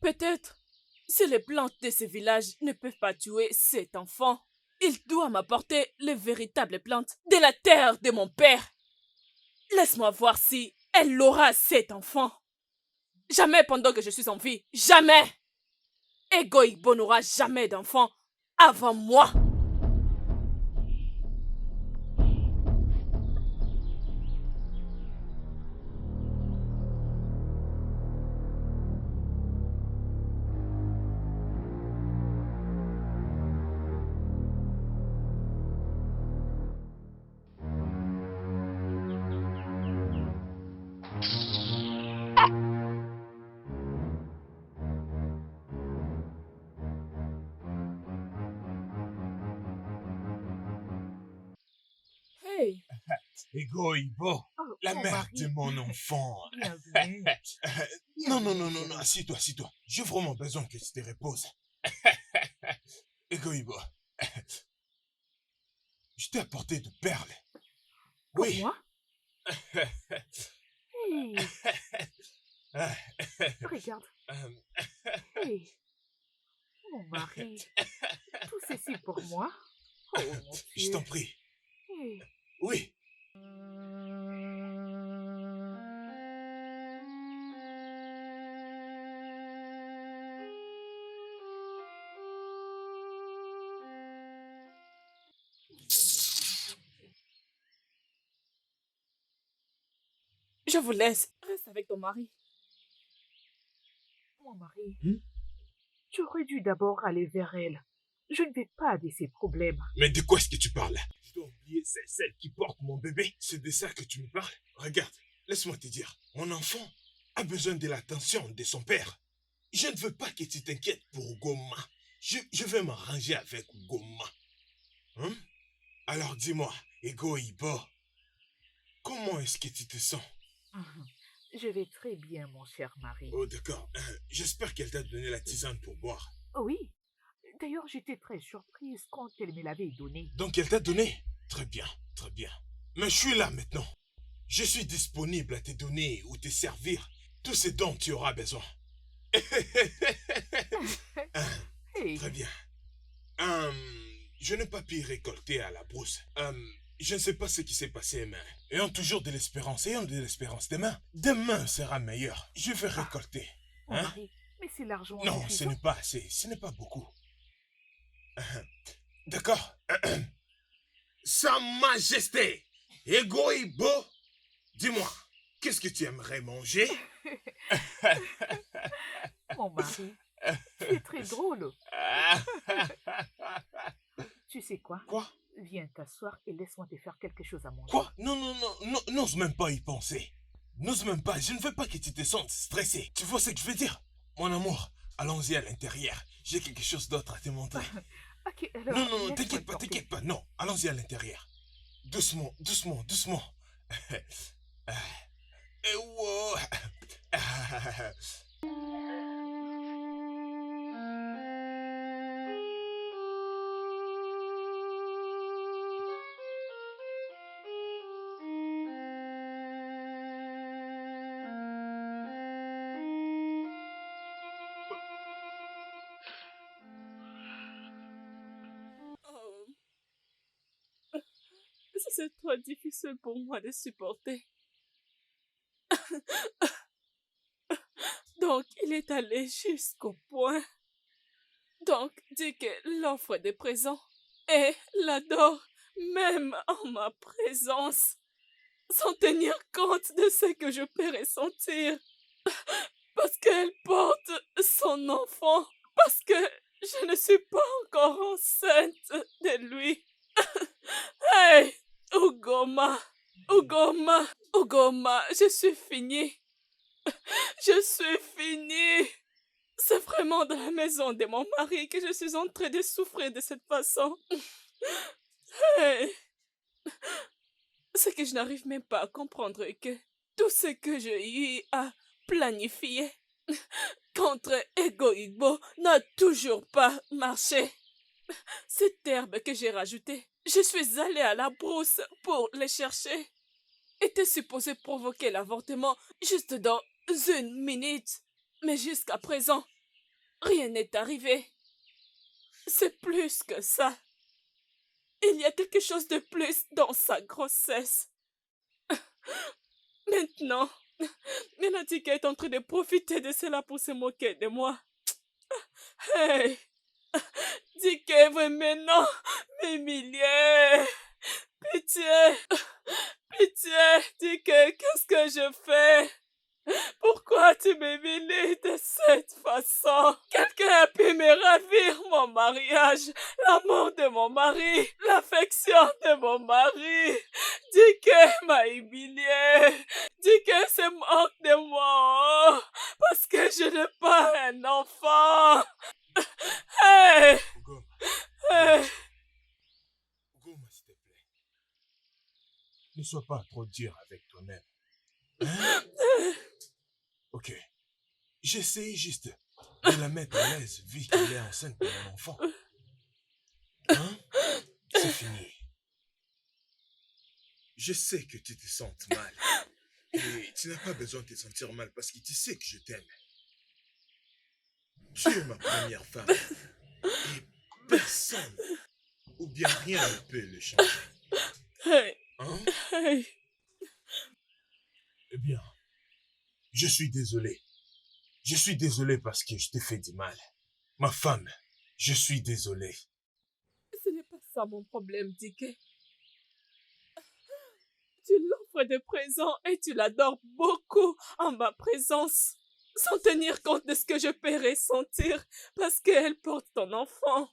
Peut-être, si les plantes de ce village ne peuvent pas tuer cet enfant, il doit m'apporter les véritables plantes de la terre de mon père. Laisse-moi voir si elle aura cet enfant. Jamais pendant que je suis en vie. Jamais! Ego Igbo n'aura jamais d'enfant avant moi. Hey! Ego Ibo, Oh, la mon mère mari. de mon enfant. Bienvenue. Non, assis-toi. J'ai vraiment besoin que tu te reposes. Ego Ibo, je t'ai apporté de perles. Pour Oui. moi? Hey, regarde. Hey, mon mari. Tout ceci pour moi? Oh, mon Je Dieu. t'en prie. Hey. Oui. Je vous laisse. Reste avec ton mari. Mon mari, Hmm? tu aurais dû d'abord aller vers elle. Je ne vais pas de ces problèmes. Mais de quoi est-ce que tu parles? Je dois oublier celle qui porte mon bébé. C'est de ça que tu me parles? Regarde, laisse-moi te dire. Mon enfant a besoin de l'attention de son père. Je ne veux pas que tu t'inquiètes pour Goma. Je vais m'arranger avec Goma. Hein? Alors dis-moi, Ego Ibo, comment est-ce que tu te sens? Je vais très bien, mon cher mari. Oh, d'accord. J'espère qu'elle t'a donné la tisane pour boire. Oui. D'ailleurs, j'étais très surprise quand elle me l'avait donnée. Donc, elle t'a donné? Très bien, très bien. Mais je suis là maintenant. Je suis disponible à te donner ou te servir tout ce dont tu auras besoin. Hey, Très bien. Je n'ai pas pu récolter à la brousse. Je ne sais pas ce qui s'est passé, mais ayons toujours de l'espérance. Ayons de l'espérance. Demain sera meilleur. Je vais récolter. mon Hein? mari, mais c'est l'argent Non, ce suffisant. n'est pas assez. Ce n'est pas beaucoup. D'accord. Sa Majesté, Ego Ibo, dis-moi, qu'est-ce que tu aimerais manger? Mon mari, tu es très drôle. Tu sais quoi? Quoi? Viens t'asseoir et laisse-moi te faire quelque chose à manger. Quoi? Non, non, non, non, n'ose même pas y penser. N'ose même pas, je ne veux pas que tu te sentes stressé. Tu vois ce que je veux dire? Mon amour, allons-y à l'intérieur. J'ai quelque chose d'autre à te montrer. Ok, alors. Non, non, laisse-moi t'inquiète te pas, porter. t'inquiète pas. Non, allons-y à l'intérieur. Doucement, doucement, doucement. Eh, wow. Oh, c'est trop difficile pour moi de supporter. Donc, il est allé jusqu'au point. Donc, dit que l'offre des présents et l'adore même en ma présence, sans tenir compte de ce que je peux ressentir. Parce qu'elle porte son enfant, parce que je ne suis pas encore enceinte de lui. Hey, Ugoma, Ugoma, Ugoma, je suis finie. Je suis finie. C'est vraiment dans la maison de mon mari que je suis en train de souffrir de cette façon. Hey. Ce que je n'arrive même pas à comprendre est que tout ce que j'ai eu à planifier contre Ego Igbo n'a toujours pas marché. Cette herbe que j'ai rajoutée, je suis allée à la brousse pour les chercher. Était supposé provoquer l'avortement juste dans 1 minute. Mais jusqu'à présent, rien n'est arrivé. C'est plus que ça. Il y a quelque chose de plus dans sa grossesse. Maintenant, Menatika est en train de profiter de cela pour se moquer de moi. Hey, dis qu'elle veut maintenant m'humilier. Pitié, pitié, dis que qu'est-ce que je fais? Pourquoi tu m'humilies de cette façon? Quelqu'un a pu me ravir mon mariage, l'amour de mon mari, l'affection de mon mari. Dis qu'elle m'a humilié. Dis qu'elle se moque de moi parce que je n'ai pas un enfant. Hey, Ugoma, hey. Ugoma, s'il te plaît. Ne sois pas trop dur avec toi-même. Hein? Ok. J'essaie juste de la mettre à l'aise vu qu'elle est enceinte de mon enfant. Hein? C'est fini. Je sais que tu te sens mal. Et tu n'as pas besoin de te sentir mal parce que tu sais que je t'aime. Tu es ma première femme. Et personne ou bien rien ne peut le changer. Hey, Hein? hey. Eh bien, je suis désolé. Je suis désolé parce que je t'ai fait du mal. Ma femme, je suis désolé. Ce n'est pas ça mon problème, Dike. Tu l'offres de présents et tu l'adores beaucoup en ma présence, sans tenir compte de ce que je peux ressentir parce qu'elle porte ton enfant.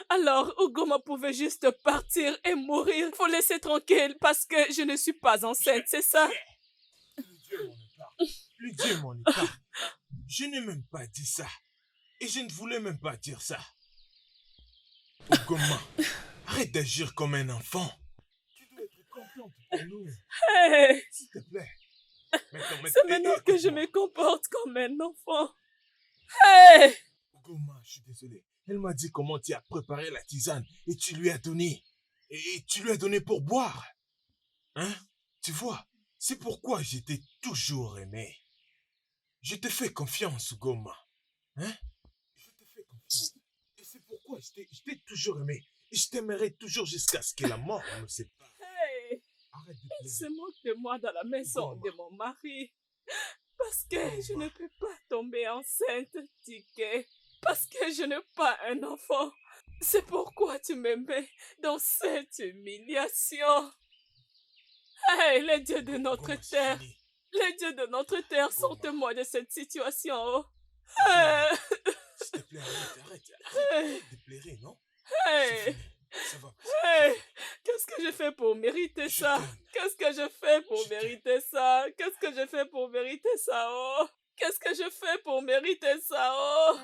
Alors, Ugoma pouvait juste partir et mourir. Faut laisser tranquille parce que je ne suis pas enceinte, c'est ça? Le Dieu m'en épargne. Le Dieu m'en épargne. Je n'ai même pas dit ça. Et je ne voulais même pas dire ça. Ugoma, arrête d'agir comme un enfant. Tu dois être contente pour nous. Hey, S'il te plaît. C'est maintenant que je me comporte comme un enfant. Hey! Goma, je suis désolé. Elle m'a dit comment tu as préparé la tisane et tu lui as donné. Et tu lui as donné pour boire. Hein? Tu vois, c'est pourquoi je t'ai toujours aimé. Je te fais confiance, Goma. Hein? Je te fais confiance. Et c'est pourquoi je t'ai toujours aimé. Et je t'aimerai toujours jusqu'à ce que la mort nous sépare. Hey! Arrête de Il pleurer. se moque de moi dans la maison Goma. de mon mari. Parce que je ne peux pas tomber enceinte, Ticket. Parce que je n'ai pas un enfant. C'est pourquoi tu me mets dans cette humiliation. Hey, les dieux de notre Goma, c'est terre. fini. Les dieux de notre terre, Goma. sortez-moi de cette situation. Oh. Goma, Hey, s'il te plaît, arrête de pleurer, non? C'est hey, fini. Ça va. hey. Qu'est-ce que je fais pour mériter Je ça? t'aime. Qu'est-ce que je fais pour Je t'aime. mériter ça? Qu'est-ce que je fais pour mériter ça? Oh. Qu'est-ce que je fais pour mériter ça? Oh.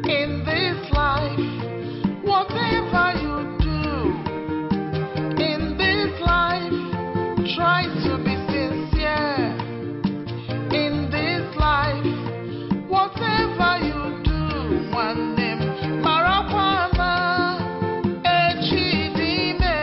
In this life, whatever you do, in this life, try to be sincere. In this life, whatever you do, one name, Marakwana, Echidime.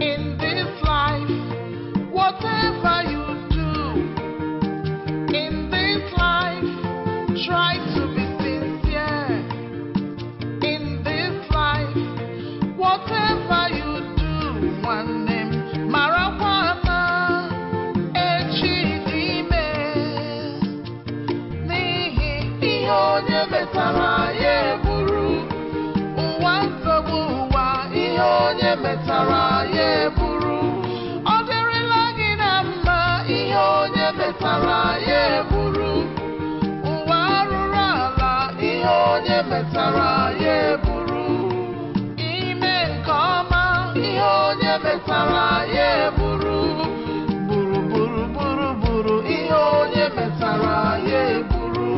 In this life, whatever you do, in this life, try to be sincere. In this life, whatever you do, one name, Marakwana, Echidime. N'ihi ihe onye metara ya eburu, ụwa nsogbu ụwa, ihe onye metara ya eburu. Ọ dịrịla gị na mma, ihe onye metara ya eburu. Ụwa arụrụ ala, ihe onye metara ya eburu. Ime nke ọma, ihe onye metara ya eburu. Buru buru buru buru, ihe onye metara ya eburu.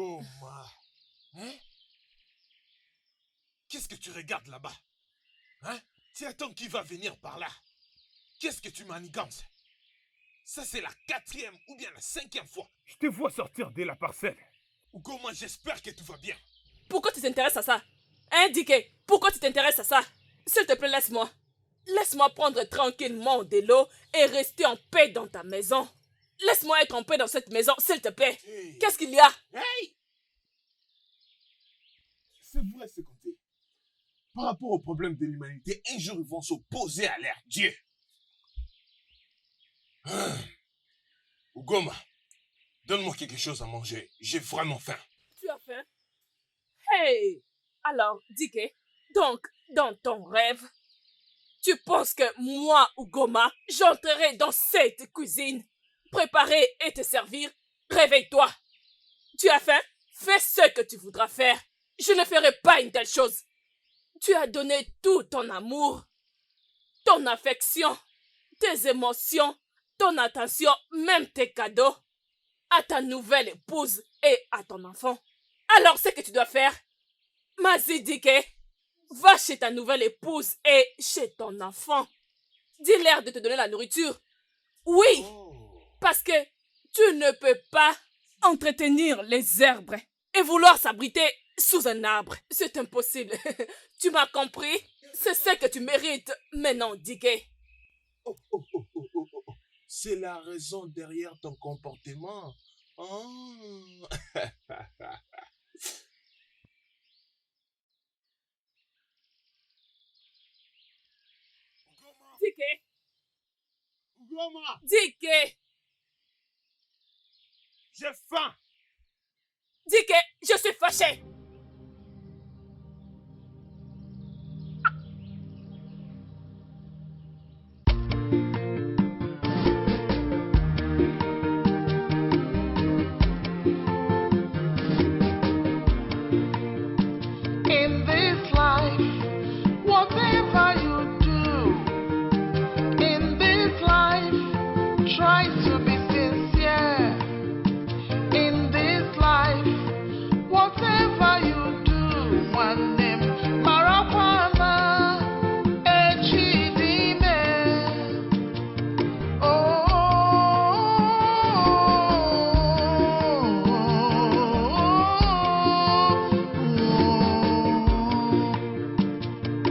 Ugoma. Hein? Qu'est-ce que tu regardes là-bas? Hein? Tu attends qui va venir par là? Qu'est-ce que tu manigances? Ça, c'est la 4e ou bien la 5e fois. Je te vois sortir de la parcelle. Ugoma, j'espère que tout va bien. Pourquoi tu t'intéresses à ça? Hein, Diké? Pourquoi tu t'intéresses à ça? S'il te plaît, laisse-moi. Laisse-moi prendre tranquillement de l'eau et rester en paix dans ta maison. Laisse-moi être en paix dans cette maison, s'il te plaît. Hey. Qu'est-ce qu'il y a? Hey! C'est vrai ce qu'on dit. Par rapport au problème de l'humanité, un jour ils vont s'opposer à leur Dieu. Ugoma, donne-moi quelque chose à manger. J'ai vraiment faim. Tu as faim? Hey! Alors, Diké, donc, dans ton rêve, tu penses que moi, Ugoma, j'entrerai dans cette cuisine, préparer et te servir? Réveille-toi! Tu as faim? Fais ce que tu voudras faire. Je ne ferai pas une telle chose. Tu as donné tout ton amour, ton affection, tes émotions, ton attention, même tes cadeaux, à ta nouvelle épouse et à ton enfant. Alors, ce que tu dois faire, Mazidike, va chez ta nouvelle épouse et chez ton enfant. Dis-leur de te donner la nourriture. Oui, parce que tu ne peux pas entretenir les herbes et vouloir s'abriter sous un arbre. C'est impossible. Tu m'as compris? C'est ce que tu mérites maintenant, Diké. C'est la raison derrière ton comportement. Diké, Ugoma, Diké, j'ai faim. Diké, je suis fâché. In this life, whatever you do, in this life, try to be sincere. In this life, whatever you do, one name, Marapana, Echidime.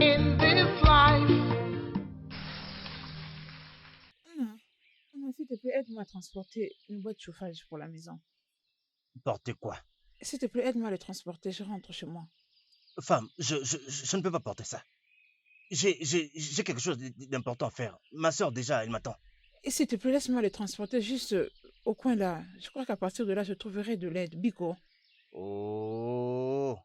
In this life. Maman, s'il te plaît, aide-moi à transporter une boîte de chauffage pour la maison. Porter quoi? S'il te plaît, aide-moi à le transporter, je rentre chez moi. Femme, je ne peux pas porter ça. J'ai quelque chose d'important à faire. Ma soeur, déjà, elle m'attend. Et s'il te plaît, laisse-moi le transporter juste au coin là. Je crois qu'à partir de là, je trouverai de l'aide. Biko. Oh.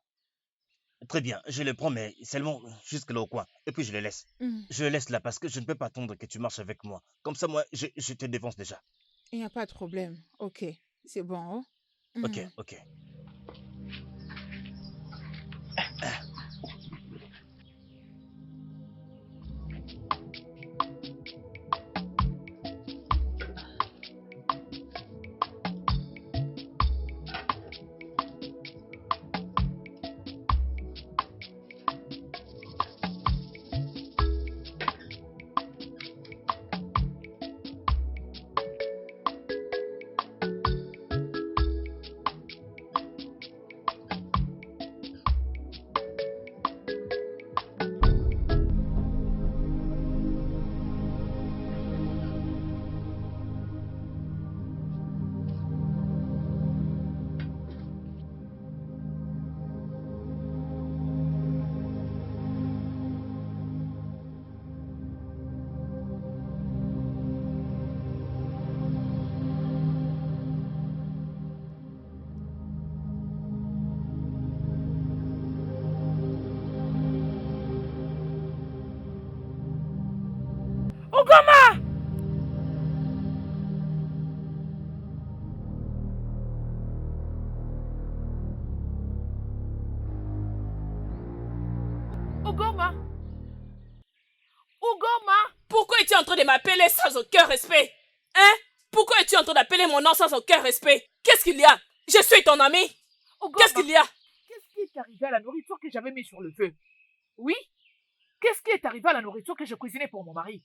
Très bien, je le prends, mais seulement jusque là au coin. Et puis je le laisse. Je le laisse là parce que je ne peux pas attendre que tu marches avec moi. Comme ça, moi, je te défonce déjà. Il n'y a pas de problème. Ok, c'est bon. Oh? Ok, ok. Ugoma! Ugoma! Ugoma! Pourquoi es-tu en train de m'appeler sans aucun respect? Hein? Pourquoi es-tu en train d'appeler mon nom sans aucun respect? Qu'est-ce qu'il y a? Je suis ton ami. Qu'est-ce qu'il y a? Qu'est-ce qui est arrivé à la nourriture que j'avais mise sur le feu? Oui? Qu'est-ce qui est arrivé à la nourriture que je cuisinais pour mon mari?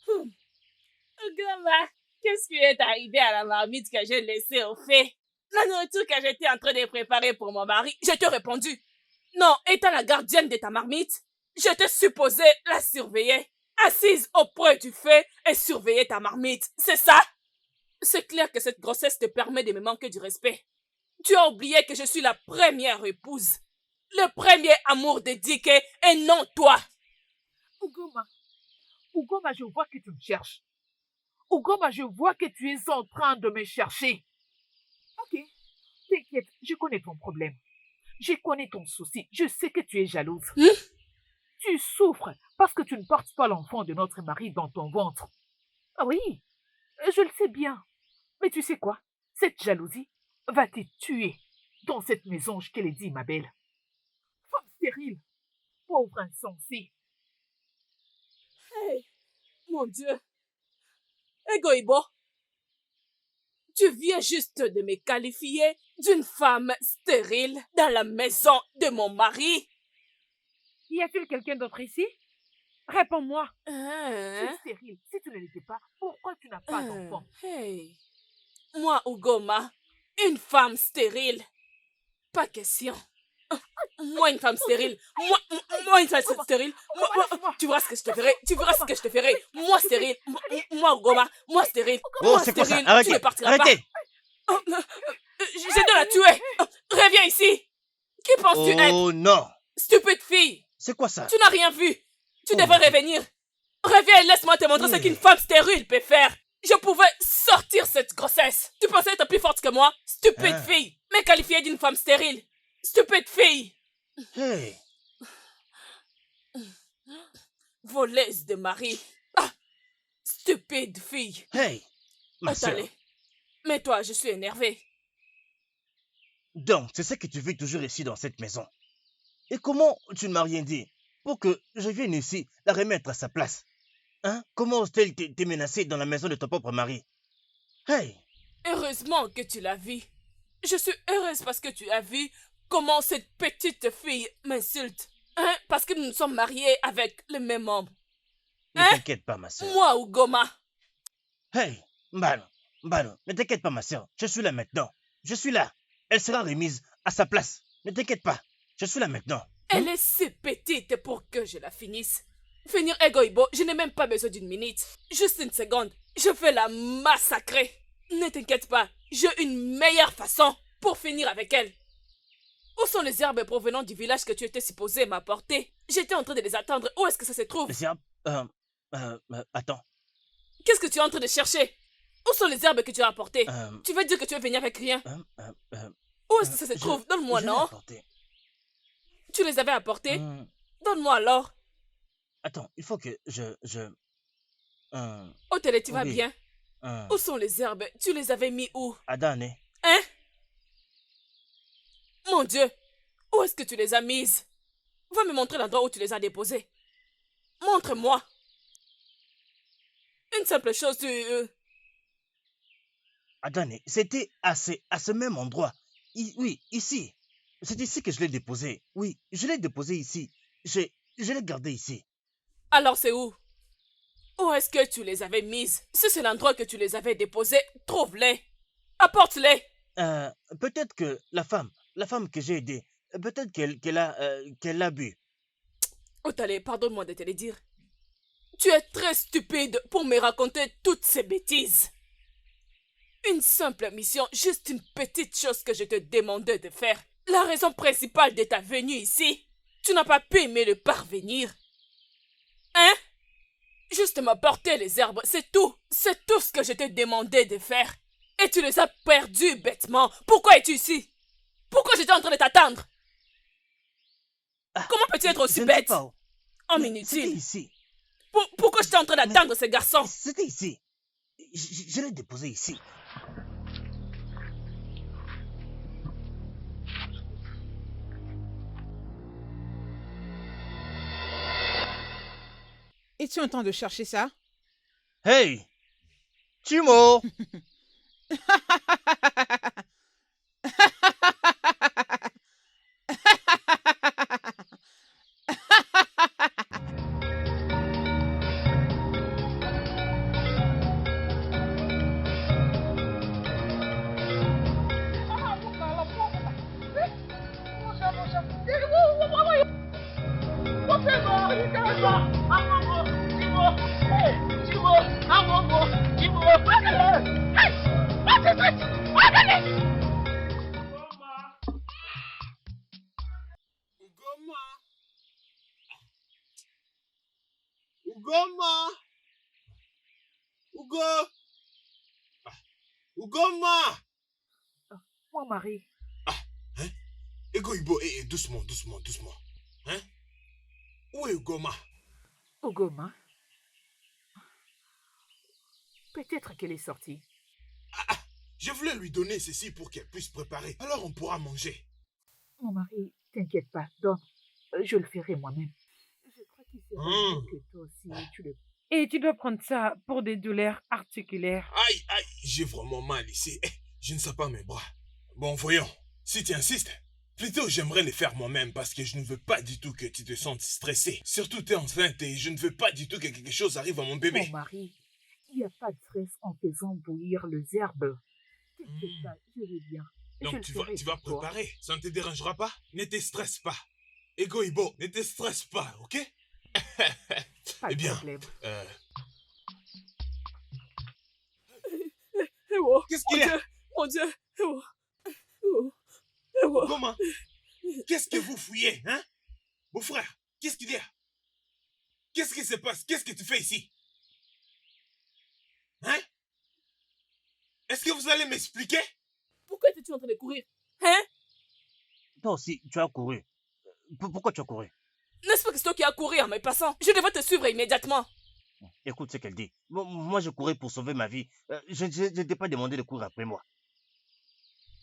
Ugoma, qu'est-ce qui est arrivé à la marmite que j'ai laissée au feu? La nourriture que j'étais en train de préparer pour mon mari, je t'ai répondu. Non, étant la gardienne de ta marmite, j'étais supposée la surveiller, assise auprès du feu et surveiller ta marmite, c'est ça? C'est clair que cette grossesse te permet de me manquer du respect. Tu as oublié que je suis la première épouse, le premier amour dédié et non toi. Ugoma, je vois que tu me cherches. Ugoma, je vois que tu es en train de me chercher. Ok, t'inquiète, je connais ton problème. Je connais ton souci. Je sais que tu es jalouse. Tu souffres parce que tu ne portes pas l'enfant de notre mari dans ton ventre. Ah oui, je le sais bien. Mais tu sais quoi? Cette jalousie va te tuer dans cette maison, je te l'ai dit, ma belle. Femme stérile, pauvre insensée. Hey, mon Dieu. Egoibo, tu viens juste de me qualifier d'une femme stérile dans la maison de mon mari. Y a-t-il quelqu'un d'autre ici? Réponds-moi. Tu Hein? es stérile. Si tu ne l'étais pas, pourquoi tu n'as pas d'enfant? Hey. Moi, Ugoma, une femme stérile. Pas question. Moi, une femme stérile. Moi, une femme stérile. Tu verras ce que je te ferai. Tu verras ce que je te ferai. Moi, stérile. Moi, Ugoma. Moi, stérile. Oh, Moi, c'est quoi ça? stérile. Tu Arrêtez! ne partiras Arrêtez! pas. J'ai de la tuer. Reviens ici. Qui penses-tu être? Oh non! Stupide fille. C'est quoi ça? Tu n'as rien vu. Tu Oh, devrais mon Dieu. revenir. Reviens et laisse-moi te montrer ce qu'une femme stérile peut faire. Je pouvais sortir cette grossesse. Tu pensais être plus forte que moi? Stupide Hein? fille. Me qualifier d'une femme stérile. Stupide fille. Hey! Voleuse de mari. Ah! Stupide fille. Hey! Ma sœur. Allez. Mais toi, je suis énervée. Donc, c'est ce que tu veux toujours ici dans cette maison. Et comment tu ne m'as rien dit pour que je vienne ici la remettre à sa place? Hein? Comment ose-t-elle te menacer dans la maison de ton propre mari? Hey! Heureusement que tu l'as vu. Je suis heureuse parce que tu as vu comment cette petite fille m'insulte. Hein? Parce que nous nous sommes mariés avec le même homme. Ne Hein? t'inquiète pas, ma sœur. Moi, Ugoma. Hey! Mbano, ne t'inquiète pas, ma sœur. Je suis là maintenant. Je suis là. Elle sera remise à sa place. Ne t'inquiète pas. Je suis là maintenant. Elle est si petite pour que je la finisse. Finir Egoibo, je n'ai même pas besoin d'une minute. Juste une seconde. Je vais la massacrer. Ne t'inquiète pas. J'ai une meilleure façon pour finir avec elle. Où sont les herbes provenant du village que tu étais supposé m'apporter? J'étais en train de les attendre. Où est-ce que ça se trouve? Les herbes... attends. Qu'est-ce que tu es en train de chercher? Où sont les herbes que tu as apportées? Tu veux dire que tu es venu avec rien? Où est-ce que ça se trouve? Donne-moi, je l'ai non? apporté. Tu les avais apportés? Donne-moi alors. Attends, il faut que Oh, Télé, tu vas oui. bien? Où sont les herbes? Tu les avais mis où? Adane. Hein? Mon Dieu! Où est-ce que tu les as mises? Va me montrer l'endroit où tu les as déposées. Montre-moi. Une simple chose, Adane, c'était à ce même endroit. Oui, ici. C'est ici que je l'ai déposé. Oui, je l'ai déposé ici. Je l'ai gardé ici. Alors c'est où? Où est-ce que tu les avais mises? Si c'est l'endroit que tu les avais déposées, trouve-les. Apporte-les. Peut-être que la femme que j'ai aidée, peut-être qu'elle l'a bu. Otale, pardonne-moi de te le dire. Tu es très stupide pour me raconter toutes ces bêtises. Une simple mission, juste une petite chose que je te demandais de faire. La raison principale de ta venue ici, tu n'as pas pu me le parvenir. Hein? Juste m'apporter les herbes, c'est tout. C'est tout ce que je te demandais de faire. Et tu les as perdus bêtement. Pourquoi es-tu ici? Pourquoi j'étais en train de t'attendre? Comment peux-tu être aussi Je ne sais bête? pas. Oh, C'était inutile. ici. Pourquoi j'étais en train d'attendre ce garçon? C'était ici. Je l'ai déposé ici. Es-tu en train de chercher ça? Hey! Timo! Ugoma! Ugo! Ugoma! Mon mari, Hein? Ego Ibo, doucement. Hein? Où est Ugoma? Ogoma. Peut-être qu'elle est sortie. Je voulais lui donner ceci pour qu'elle puisse préparer. Alors on pourra manger. Mon mari, t'inquiète pas, donne. Je le ferai moi-même. Je crois qu'il sera mieux que toi aussi, tu le... Et tu dois prendre ça pour des douleurs articulaires. Aïe, j'ai vraiment mal ici. Je ne sens pas mes bras. Bon, voyons. Si tu insistes, plutôt j'aimerais les faire moi-même parce que je ne veux pas du tout que tu te sentes stressé. Surtout tu es enceinte et je ne veux pas du tout que quelque chose arrive à mon bébé. Mon mari, il n'y a pas de stress en faisant bouillir les herbes. T'inquiète pas, je vais bien. Je Donc le ferai tu vas pour toi. préparer. Ça ne te dérangera pas? Ne te stresse pas. Ego Ibo, ne te stresse pas, ok? Pas Eh de bien, problème. Ewo, qu'est-ce qu'il y a? mon Dieu, Ewo. Comment? Qu'est-ce que vous fouillez, hein? Beau-frère, qu'est-ce qu'il y a? Qu'est-ce qui se passe? Qu'est-ce que tu fais ici? Hein? Est-ce que vous allez m'expliquer? Pourquoi étais-tu en train de courir? Hein? Toi aussi, tu as couru. Pourquoi tu as couru? N'est-ce pas que c'est toi qui as couru en me passant? Je devrais te suivre immédiatement. Écoute ce qu'elle dit. Moi, je courais pour sauver ma vie. Je ne t'ai pas demandé de courir après moi.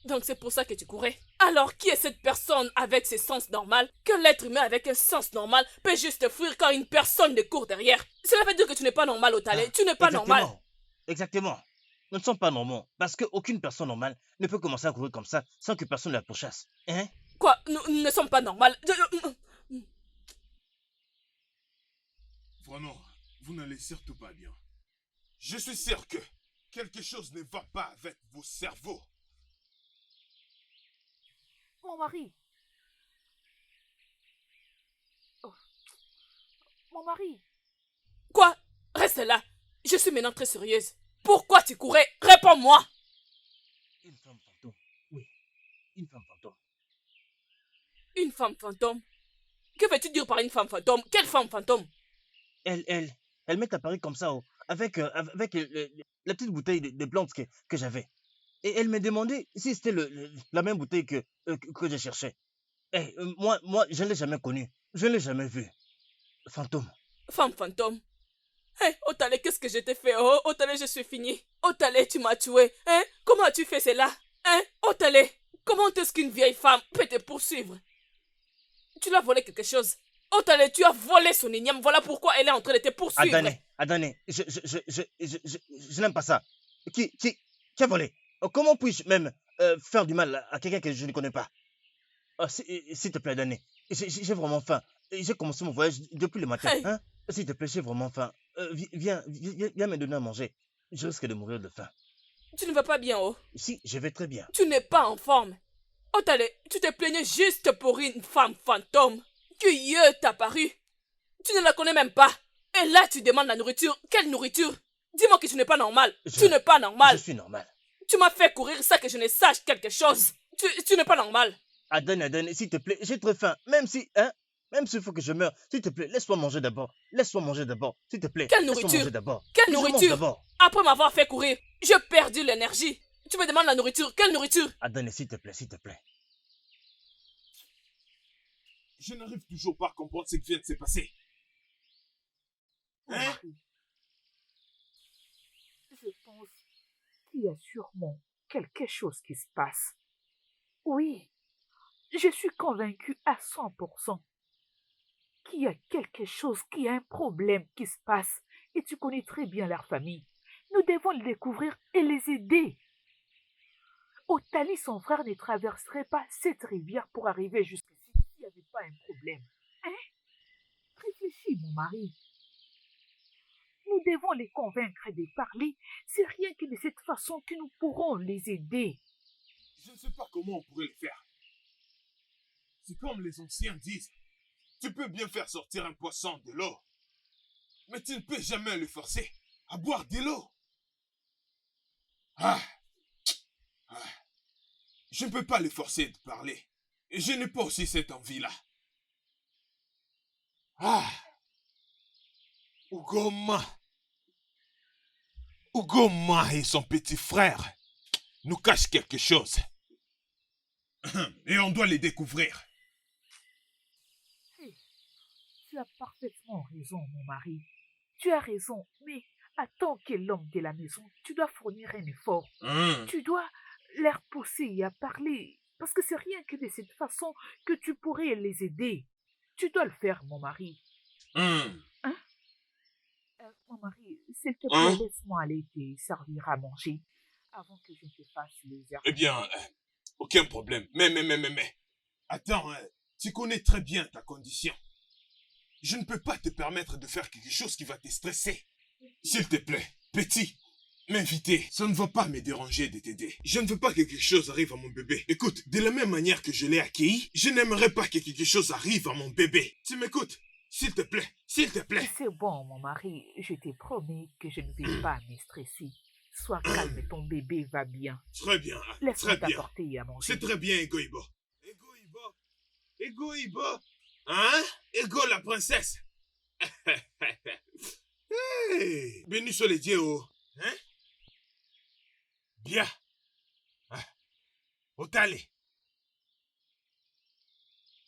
Donc c'est pour ça que tu courais. Alors qui est cette personne avec ses sens normaux? Que l'être humain avec un sens normal peut juste fuir quand une personne ne court derrière? Cela veut dire que tu n'es pas normal au Talais. Tu n'es pas normal. Exactement. Nous ne sommes pas normaux. Parce qu'aucune personne normale ne peut commencer à courir comme ça sans que personne ne la pourchasse. Hein? Quoi? Nous ne sommes pas normales. Vraiment, vous n'allez surtout pas bien. Je suis sûr que quelque chose ne va pas avec vos cerveaux. Mon mari. Oh. Mon mari. Quoi? Reste là. Je suis maintenant très sérieuse. Pourquoi tu courais? Réponds-moi. Une femme fantôme. Oui, une femme fantôme. Une femme fantôme? Que veux-tu dire par une femme fantôme? Quelle femme fantôme? Elle m'est apparue comme ça, avec la petite bouteille de plantes que j'avais. Et elle m'a demandé si c'était la même bouteille que je cherchais. Moi, je ne l'ai jamais connue. Je ne l'ai jamais vue. Fantôme. Femme fantôme? Hé, Otale, qu'est-ce que je t'ai fait? Oh, Otale, je suis fini. Otale, tu m'as tué. Hein? Comment as-tu fait cela? Hein? Otale, comment est-ce qu'une vieille femme peut te poursuivre? Tu lui as volé quelque chose. Otale, tu as volé son igname. Voilà pourquoi elle est en train de te poursuivre. Adane, je n'aime pas ça. Qui a volé? Comment puis-je même faire du mal à quelqu'un que je ne connais pas? S'il te plaît, Adane, j'ai vraiment faim. J'ai commencé mon voyage depuis le matin. Hey. Hein? S'il te plaît, j'ai vraiment faim. Viens me donner à manger. Je risque de mourir de faim. Tu ne vas pas bien, oh. Si, je vais très bien. Tu n'es pas en forme. Otale, tu te plaignais juste pour une femme fantôme qui est apparue. Tu ne la connais même pas. Et là, tu demandes la nourriture. Quelle nourriture? Dis-moi que tu n'es pas normal. Tu n'es pas normal. Je suis normal. Tu m'as fait courir ça que je ne sache quelque chose. Tu n'es pas normal. Adane, s'il te plaît, j'ai très faim. Même s'il faut que je meure, s'il te plaît, laisse-moi manger d'abord. S'il te plaît. Quelle laisse-moi nourriture? manger d'abord. Quelle Je mange nourriture? d'abord. Après m'avoir fait courir, j'ai perdu l'énergie. Tu me demandes la nourriture. Quelle nourriture? Adane, s'il te plaît. Je n'arrive toujours pas à comprendre ce qui vient de se passer. Mon Hein? mari. Je pense qu'il y a sûrement quelque chose qui se passe. Oui, je suis convaincue à 100% qu'il y a quelque chose, qu'il y a un problème qui se passe. Et tu connais très bien leur famille. Nous devons les découvrir et les aider. Otali, son frère, ne traverserait pas cette rivière pour arriver jusqu'ici s'il n'y avait pas un problème. Hein? Réfléchis, mon mari. Nous devons les convaincre de parler. C'est rien que de cette façon que nous pourrons les aider. Je ne sais pas comment on pourrait le faire. C'est comme les anciens disent. Tu peux bien faire sortir un poisson de l'eau, mais tu ne peux jamais le forcer à boire de l'eau. Ah, Je ne peux pas le forcer de parler. Et je n'ai pas aussi cette envie-là. Ah! Ugoma. Ugoma et son petit frère nous cachent quelque chose. Et on doit les découvrir. Tu as parfaitement raison, mon mari. Tu as raison, mais en tant que l'homme de la maison, tu dois fournir un effort. Tu dois leur pousser à parler, parce que c'est rien que de cette façon que tu pourrais les aider. Tu dois le faire, mon mari. Hein? Mon mari, s'il te plaît, laisse-moi aller te servir à manger avant que je ne te fasse les herbes. Eh bien, aucun problème. Mais. Attends, tu connais très bien ta condition. Je ne peux pas te permettre de faire quelque chose qui va te stresser. S'il te plaît, petit, m'inviter, ça ne va pas me déranger de t'aider. Je ne veux pas que quelque chose arrive à mon bébé. Écoute, de la même manière que je l'ai accueilli, je n'aimerais pas que quelque chose arrive à mon bébé. Tu m'écoutes? S'il te plaît, s'il te plaît. C'est bon, mon mari, je te promets que je ne vais pas me stresser. Sois calme, ton bébé va bien. Très bien, Laisse-moi très bien. t'apporter à manger. C'est très bien, Egoibo. Egoibo. Hein? Ego la princesse. Hey, béni soit les dieux, oh. Hein? Bien. Ah. Otale.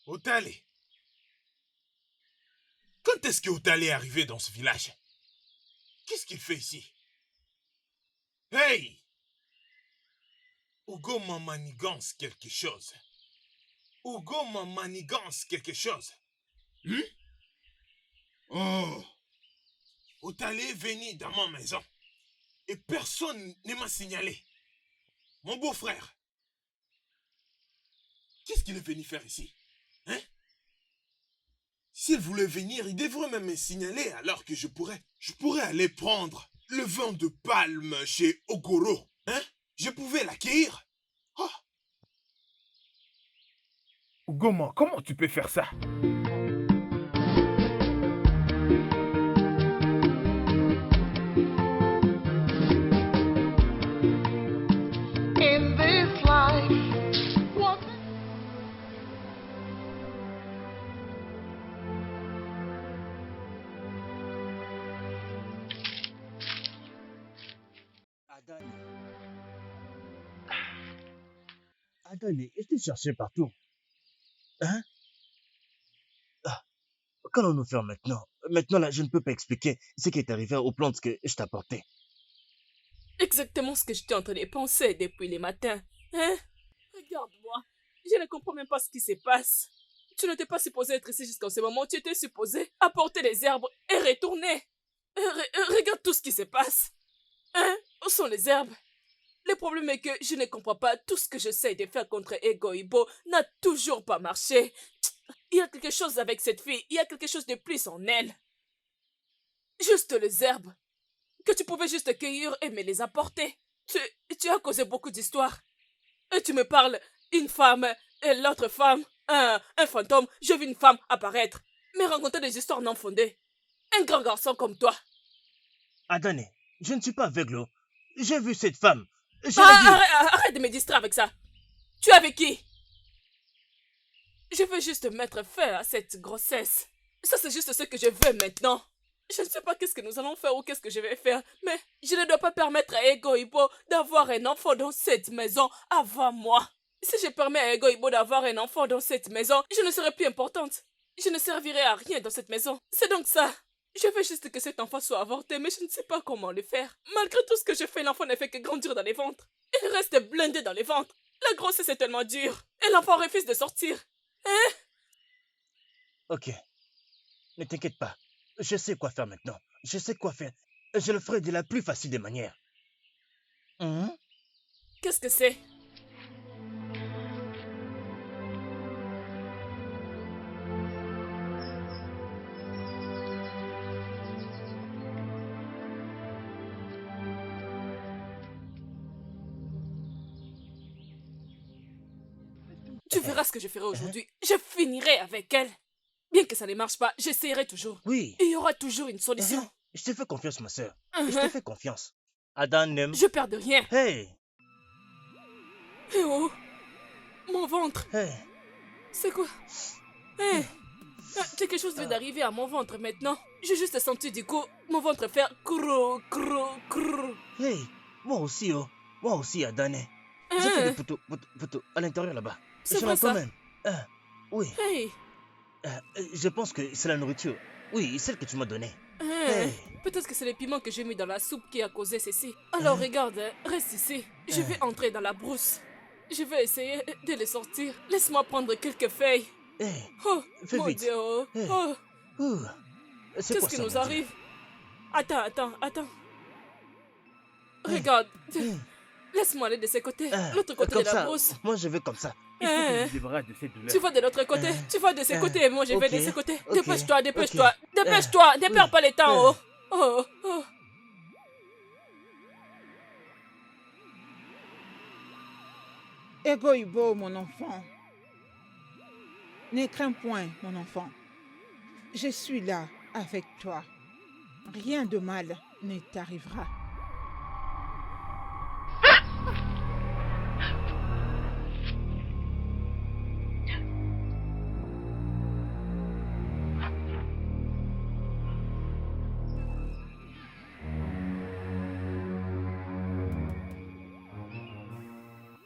Otale. Quand est-ce que Otale est arrivé dans ce village? Qu'est-ce qu'il fait ici? Hey! Hugo m'a manigance quelque chose. Hugo m'a manigance quelque chose. Oh! Otale est venu dans ma maison. Et personne ne m'a signalé. Mon beau-frère. Qu'est-ce qu'il est venu faire ici? Hein? S'il voulait venir, il devrait même me signaler alors que je pourrais aller prendre le vin de palme chez Ogoro. Hein? Je pouvais l'accueillir. Oh. Ugoma, comment tu peux faire ça? In this life, what Adane, je t'ai cherché partout. Hein? Qu'allons-nous faire maintenant? Maintenant, là, je ne peux pas expliquer ce qui est arrivé aux plantes que je t'ai apportées. Exactement ce que j'étais en train de penser depuis les matins. Hein? Regarde-moi. Je ne comprends même pas ce qui se passe. Tu n'étais pas supposé être ici jusqu'à ce moment. Tu étais supposé apporter les herbes et retourner. Regarde tout ce qui se passe. Hein? Où sont les herbes? Le problème est que je ne comprends pas. Tout ce que j'essaie de faire contre Egoibo n'a toujours pas marché. Il y a quelque chose avec cette fille. Il y a quelque chose de plus en elle. Juste les herbes. Que tu pouvais juste cueillir et me les apporter. Tu as causé beaucoup d'histoires. Et tu me parles, une femme, et l'autre femme, un fantôme. Je vis une femme apparaître. Me raconter des histoires non fondées. Un grand garçon comme toi. Adane, je ne suis pas aveugle. J'ai vu cette femme. Je l'ai vue. Arrête de me distraire avec ça. Tu es avec qui? Je veux juste mettre fin à cette grossesse. Ça, c'est juste ce que je veux maintenant. Je ne sais pas qu'est-ce que nous allons faire ou qu'est-ce que je vais faire, mais je ne dois pas permettre à Egoibo d'avoir un enfant dans cette maison avant moi. Si je permets à Egoibo d'avoir un enfant dans cette maison, je ne serai plus importante. Je ne servirai à rien dans cette maison. C'est donc ça. Je veux juste que cet enfant soit avorté, mais je ne sais pas comment le faire. Malgré tout ce que je fais, l'enfant ne fait que grandir dans les ventres. Il reste blindé dans les ventres. La grossesse est tellement dure. Et l'enfant refuse de sortir. Hein? Ok. Ne t'inquiète pas. Je sais quoi faire maintenant. Je sais quoi faire. Je le ferai de la plus facile des manières. Qu'est-ce que c'est? Tu verras ce que je ferai aujourd'hui. Je finirai avec elle. Bien que ça ne marche pas, j'essaierai toujours. Oui. Il y aura toujours une solution. Je te fais confiance, ma soeur. Je te fais confiance. Adane n'aime... Je perds de rien. Hey! Eh oh, ventre. Hey. C'est quoi? Hé, quelque chose vient d'arriver à mon ventre maintenant. J'ai juste senti du coup mon ventre faire crou, crou, crou. Hey, moi aussi, oh. Moi aussi, Adane. J'ai fait des photos à l'intérieur là-bas. C'est Sur vrai la ça? toi-même. Oui. Hey, Je pense que c'est la nourriture. Oui, celle que tu m'as donnée. peut-être que c'est les piments que j'ai mis dans la soupe qui a causé ceci. Alors regarde, reste ici. Je vais entrer dans la brousse. Je vais essayer de les sortir. Laisse-moi prendre quelques feuilles. Oh, Fais mon vite. Dieu. Oh. C'est Qu'est-ce quoi qui ça, nous mon Dieu? arrive? Attends. Regarde. Laisse-moi aller de ce côté. L'autre côté Comme de la ça, brousse. moi je vais comme ça. Il faut que je me débarrasse de cette douleur. Tu vas de l'autre côté. Tu vas de ce côté. Moi, je vais de ok, ce côté. ok, Dépêche-toi. ok. Dépêche-toi. Ne perds pas le temps. Oh. Egoïbo, mon enfant. Ne crains point, mon enfant. Je suis là avec toi. Rien de mal ne t'arrivera.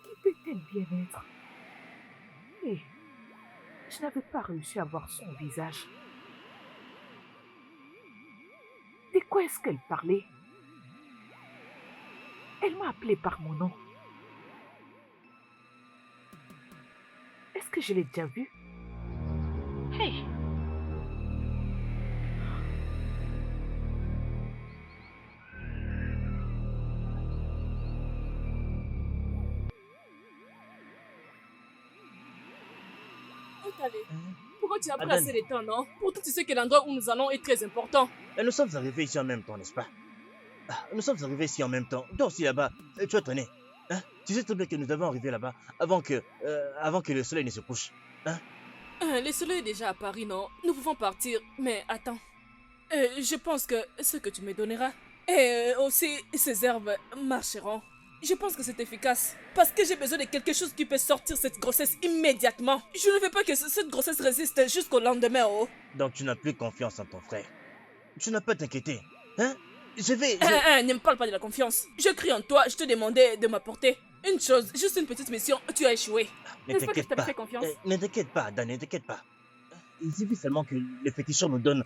Qui peut-elle bien être? Mais je n'avais pas réussi à voir son visage. De quoi est-ce qu'elle parlait? Elle m'a appelé par mon nom. Est-ce que je l'ai déjà vue? Hey! Où t'allais? Pourquoi tu as pris Adan. assez de temps, non? Pourtant, tu sais que l'endroit où nous allons est très important. Et nous sommes arrivés ici en même temps, n'est-ce pas? Nous sommes arrivés ici en même temps. Toi aussi là-bas, tu as traîné. Tu sais très bien que nous devons arriver là-bas avant que le soleil ne se couche. Le soleil est déjà à Paris, non? Nous pouvons partir, mais attends. Je pense que ce que tu me donneras et aussi ces herbes marcheront. Je pense que c'est efficace. Parce que j'ai besoin de quelque chose qui peut sortir cette grossesse immédiatement. Je ne veux pas que cette grossesse résiste jusqu'au lendemain, oh. Donc tu n'as plus confiance en ton frère. Tu n'as pas à t'inquiéter. Je vais... Ne me parle pas de la confiance. Je crie en toi, je te demandais de m'apporter une chose, juste une petite mission, tu as échoué. Ne N'est-ce pas que je t'inquiète t'avais pas. fait confiance? Ne t'inquiète pas, Dan, ne t'inquiète pas. Il suffit seulement que le féticheur nous donne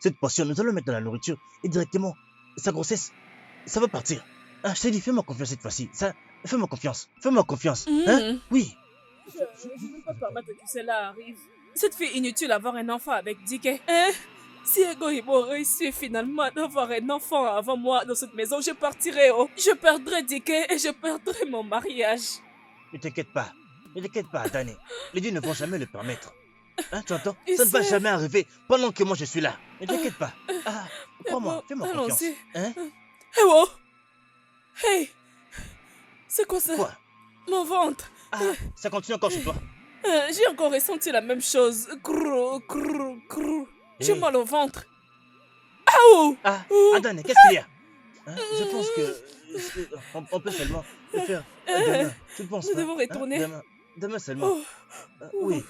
cette potion. Nous allons le mettre dans la nourriture et directement, sa grossesse, ça va partir. Je t'ai dit, fais-moi confiance cette fois-ci. Fais-moi confiance. Fais-moi confiance. Oui. Je ne peux pas permettre que cela arrive. Cette fille inutile avoir un enfant avec Dike. Si Egoïbo réussit finalement d'avoir un enfant avant moi dans cette maison, je partirai, oh. Je perdrai Dike et je perdrai mon mariage. Ne t'inquiète pas. Ne t'inquiète pas, Dané. Les dieux ne vont jamais le permettre. Tu entends? Il Ça ne va sait. jamais arriver pendant que moi je suis là. Ne t'inquiète pas. Crois-moi, Bon, fais-moi confiance. allons-y. Eh oh! Hey! C'est quoi ça? Quoi? Mon ventre. Ça continue encore chez toi. J'ai encore ressenti la même chose. Crou, crou, crou. J'ai Hey. mal au ventre. Aouh! Adane, qu'est-ce qu'il y a? Je pense que on peut seulement le faire demain. Tu ne penses nous pas? devons retourner. Demain seulement. Oh. Oui.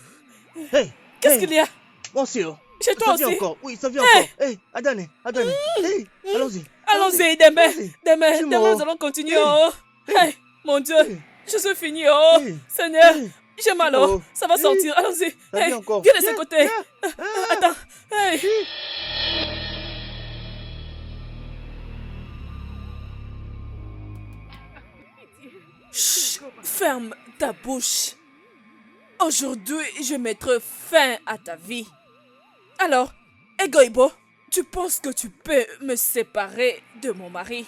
Hey! Qu'est-ce qu'il y a? Mon Dieu! Chez toi Ça vient aussi? encore. Oui, ça vient encore. Hey, Adane. Hey, allons-y. Allons-y, demain. Allons-y. Demain, C'est demain, bon. nous allons continuer. Hey. Oh. Hey, mon Dieu. Hey. Je suis fini. Oh. Hey. Seigneur. Hey. J'ai mal. Oh. Oh. Ça va Hey. sortir. Allons-y. Ça Hey, vient encore. viens de ce Viens, côté. viens. Attends. Hey. Chut, ferme ta bouche. Aujourd'hui, je mettrai fin à ta vie. Alors, Egoïbo, tu penses que tu peux me séparer de mon mari?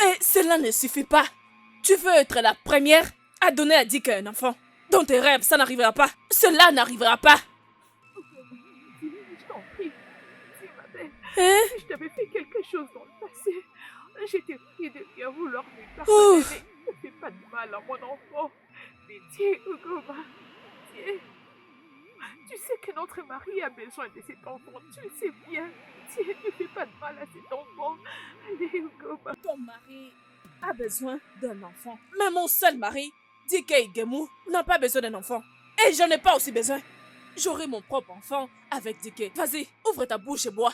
Et cela ne suffit pas. Tu veux être la première à donner à Dick un enfant. Dans tes rêves, ça n'arrivera pas. Cela n'arrivera pas. Je t'en prie. Dis, ma belle, Hein? si je t'avais fait quelque chose dans le passé, j'étais priée de bien vouloir me Oh. pardonner. Mais ne fais pas de mal à mon enfant. Pitié, Ugoma. Pitié. Tu sais que notre mari a besoin de cet enfant. Tu le sais bien. Pitié, ne fais pas de mal à cet enfant. Allez, Ugoma. Ton mari a besoin d'un enfant. Mais mon seul mari Dike et Gemu n'ont pas besoin d'un enfant. Et j'en ai pas aussi besoin. J'aurai mon propre enfant avec Dike. Vas-y, ouvre ta bouche et bois.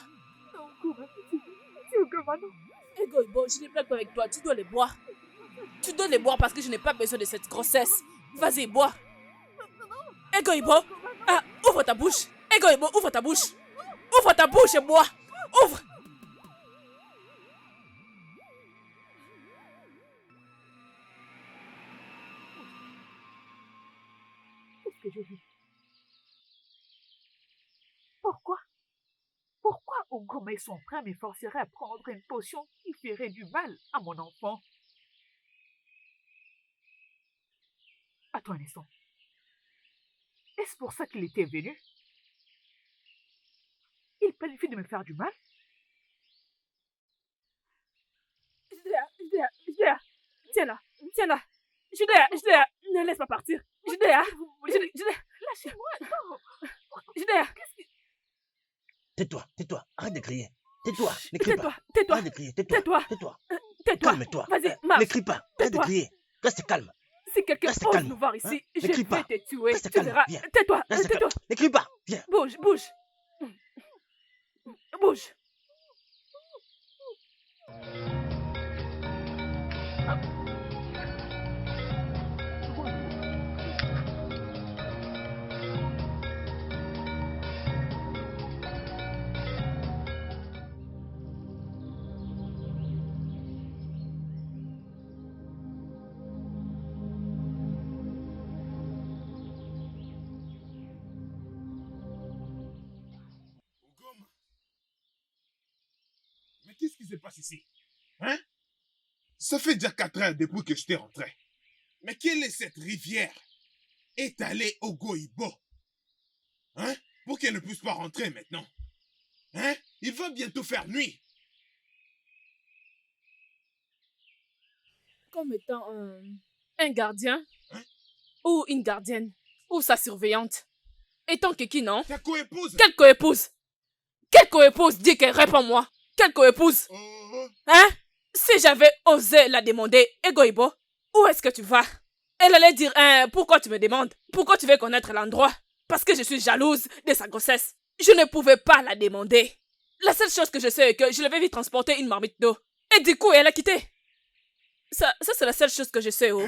Non, Goma, c'est Goma, non. Ego Ibo, je n'ai pas que avec toi, tu dois les boire. Tu dois les boire parce que je n'ai pas besoin de cette grossesse. Vas-y, bois. Ego Ibo, ah, ouvre ta bouche. Ego Ibo, ouvre ta bouche. Ouvre ta bouche et bois. Ouvre. Qu'est-ce que je vis? Pourquoi? Pourquoi Ogoma et son frère me forceraient à prendre une potion qui ferait du mal à mon enfant? Attends un instant. Est-ce pour ça qu'il était venu? Il planifie de me faire du mal? Judea, tiens là, tiens là. Judea, ne laisse pas partir. Judea, Lâchez-moi, non! Judea, Tais-toi, arrête de crier. Tais-toi, n'écris pas. tais-toi, Arrête de crier, tais-toi. tais-toi. Calme-toi. Vas-y, marche. N'écris pas, arrête de Tais-toi. crier. Reste calme. Si quelqu'un Reste ose calme. nous voir Hein? ici, je N'écris vais pas. te tuer. Reste Tu calme, verras. viens. Tais-toi, Reste tais-toi. calme. N'écris pas, viens. Bouge. Bouge. Goma. Mais qu'est-ce qui se passe ici? Hein? Ça fait déjà 4 heures depuis que je t'ai rentré. Mais quelle est cette rivière étalée au Goïbo? Hein? Pour qu'elle ne puisse pas rentrer maintenant. Hein? Il va bientôt faire nuit. Comme étant un gardien Hein? ou une gardienne ou sa surveillante. Et ton kiki, non? Ta co-épouse. Quelle coépouse? Quelle coépouse? Dis qu'elle réponds-moi. Quelle coépouse? Oh, Hein? Si j'avais osé la demander, Egoibo, où est-ce que tu vas? Elle allait dire, pourquoi tu me demandes? Pourquoi tu veux connaître l'endroit? Parce que je suis jalouse de sa grossesse. Je ne pouvais pas la demander. La seule chose que je sais est que je l'avais vu transporter une marmite d'eau. Et du coup, elle a quitté. Ça c'est la seule chose que je sais, oh.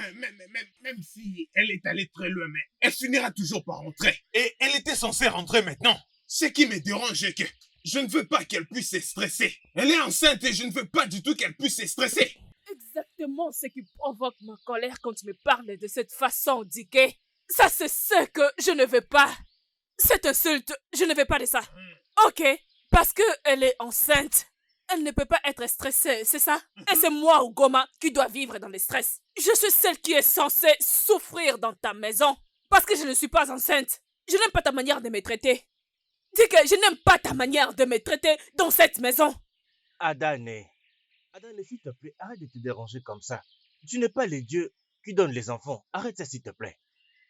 même si elle est allée très loin, mais elle finira toujours par rentrer. Et elle était censée rentrer maintenant. Ce qui me dérange est que je ne veux pas qu'elle puisse se stresser. Elle est enceinte et je ne veux pas du tout qu'elle puisse se stresser. Exactement ce qui provoque ma colère quand tu me parles de cette façon, Dike. Ça, c'est ce que je ne veux pas. Cette insulte, je ne veux pas de ça. Ok, parce que elle est enceinte. Elle ne peut pas être stressée, c'est ça? Et c'est moi, Ogoma, qui dois vivre dans le stress. Je suis celle qui est censée souffrir dans ta maison. Parce que je ne suis pas enceinte. Je n'aime pas ta manière de me traiter. Dis que je n'aime pas ta manière de me traiter dans cette maison. Adane, s'il te plaît, arrête de te déranger comme ça. Tu n'es pas les dieux qui donnent les enfants. Arrête ça, s'il te plaît.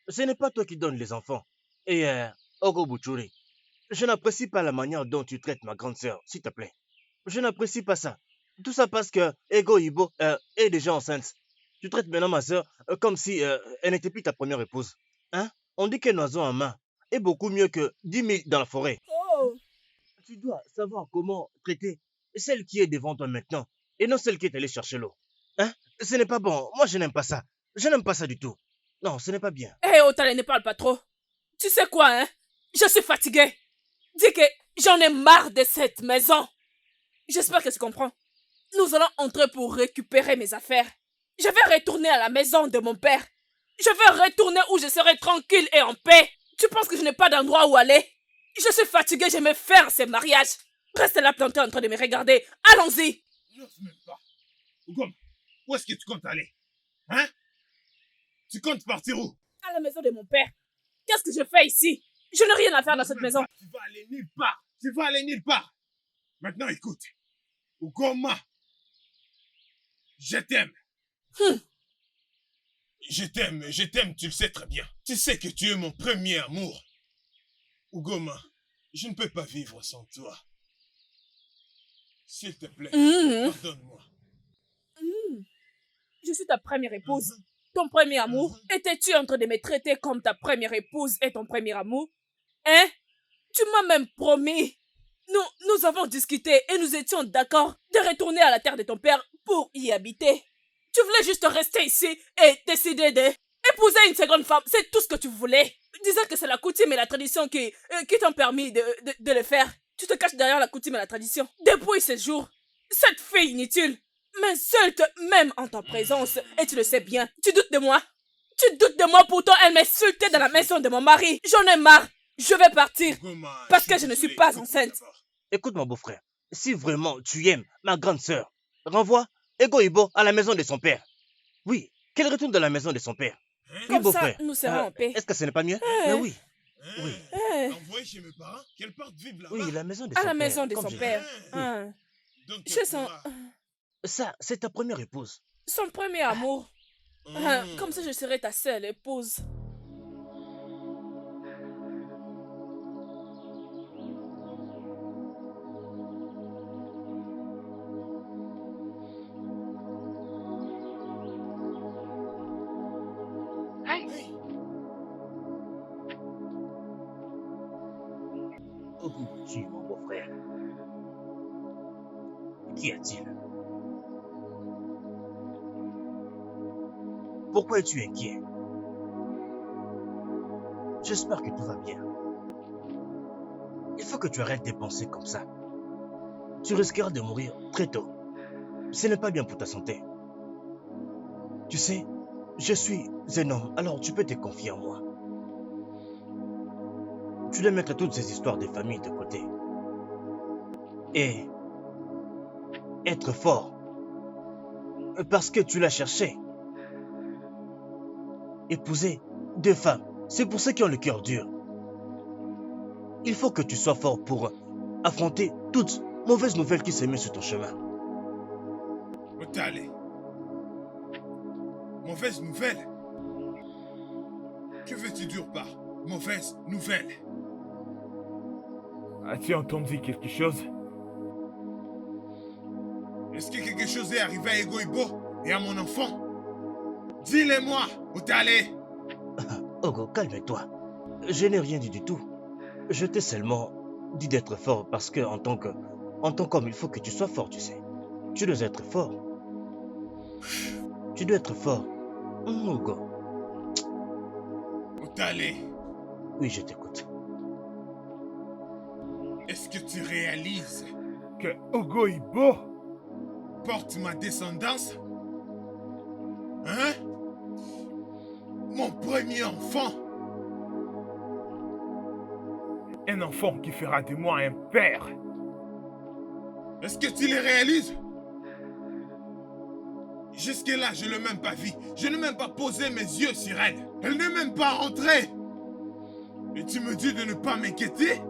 Ce n'est pas toi qui donnes les enfants. Et, Ogo Buchuri, je n'apprécie pas la manière dont tu traites ma grande sœur, s'il te plaît. Je n'apprécie pas ça. Tout ça parce que Ego Ibo est déjà enceinte. Tu traites maintenant ma sœur comme si elle n'était plus ta première épouse. Hein? On dit qu'un oiseau en main est beaucoup mieux que 10 000 dans la forêt. Oh. Tu dois savoir comment traiter celle qui est devant toi maintenant et non celle qui est allée chercher l'eau. Hein? Ce n'est pas bon. Moi, je n'aime pas ça. Je n'aime pas ça du tout. Non, ce n'est pas bien. Hé, Otale, ne parle pas trop. Tu sais quoi, hein? Je suis fatiguée. Dis que j'en ai marre de cette maison. J'espère que tu comprends. Nous allons entrer pour récupérer mes affaires. Je vais retourner à la maison de mon père. Je vais retourner où je serai tranquille et en paix. Tu penses que je n'ai pas d'endroit où aller? Je suis fatiguée, je vais faire ces mariages. Reste là planté en train de me regarder. Allons-y. N'ose même pas. Ogom, où est-ce que tu comptes aller? Hein? Tu comptes partir où? À la maison de mon père. Qu'est-ce que je fais ici? Je n'ai rien à faire dans cette maison. Tu vas aller nulle part. Tu vas aller nulle part. Maintenant, écoute. Ogoma. Je t'aime. Je t'aime, tu le sais très bien. Tu sais que tu es mon premier amour. Ogoma, je ne peux pas vivre sans toi. S'il te plaît, pardonne-moi. Je suis ta première épouse. ton premier amour? Étais-tu en train de me traiter comme ta première épouse et ton premier amour? Hein? Tu m'as même promis. Nous avons discuté et nous étions d'accord de retourner à la terre de ton père pour y habiter. Tu voulais juste rester ici et décider d'épouser une seconde femme. C'est tout ce que tu voulais. Disant que c'est la coutume et la tradition qui t'ont permis de le faire. Tu te caches derrière la coutume et la tradition. Depuis ce jour, cette fille inutile m'insulte même en ta présence. Et tu le sais bien. Tu doutes de moi? Tu doutes de moi, pourtant elle m'insultait dans la maison de mon mari. J'en ai marre. Je vais partir parce que je ne suis pas enceinte. Écoute, mon beau-frère, si vraiment tu aimes ma grande sœur, renvoie Ego Ibo à la maison de son père. Oui, qu'elle retourne dans la maison de son père. Oui, Comme ça, beau-frère. nous serons en paix. Est-ce que ce n'est pas mieux? Mais oui. Oui. Envoyez chez mes parents, qu'elle parte vivre là-bas. Oui, la maison de son À père. la maison de comme son j'ai père. dit. Hein. Donc, Chez son Ça, c'est ta première épouse. premier amour. Hein, comme ça, je serai ta seule épouse. Oh, tu, mon beau-frère. Qu'y a-t-il? Pourquoi es-tu inquiet? J'espère que tout va bien. Il faut que tu arrêtes de penser comme ça. Tu risqueras de mourir très tôt. Ce n'est pas bien pour ta santé. Tu sais, je suis un homme, alors tu peux te confier en moi. Tu dois mettre toutes ces histoires de famille de côté. Et être fort. Parce que tu l'as cherché. Épouser 2 femmes, c'est pour ceux qui ont le cœur dur. Il faut que tu sois fort pour affronter toutes mauvaises nouvelles qui se mettent sur ton chemin. Otale. Mauvaise nouvelle? Que veux-tu dire par mauvaise nouvelle? As-tu entendu quelque chose? Est-ce que quelque chose est arrivé à Ego Ibo et à mon enfant? Dis-le-moi, Otale. Ogo, calme-toi. Je n'ai rien dit du tout. Je t'ai seulement dit d'être fort parce que en tant qu'homme, il faut que tu sois fort, tu sais. Tu dois être fort. Tu dois être fort. Ogo. Otale, Oui, je t'écoute. est-ce que tu réalises Que Ogo Ibo porte ma descendance? Hein? Mon premier enfant? un enfant qui fera de moi un père. Est-ce que tu le réalises? Jusque-là, je ne l'ai même pas vue. Je n'ai même pas posé mes yeux sur elle. Elle n'est même pas rentrée. Et tu me dis de ne pas m'inquiéter?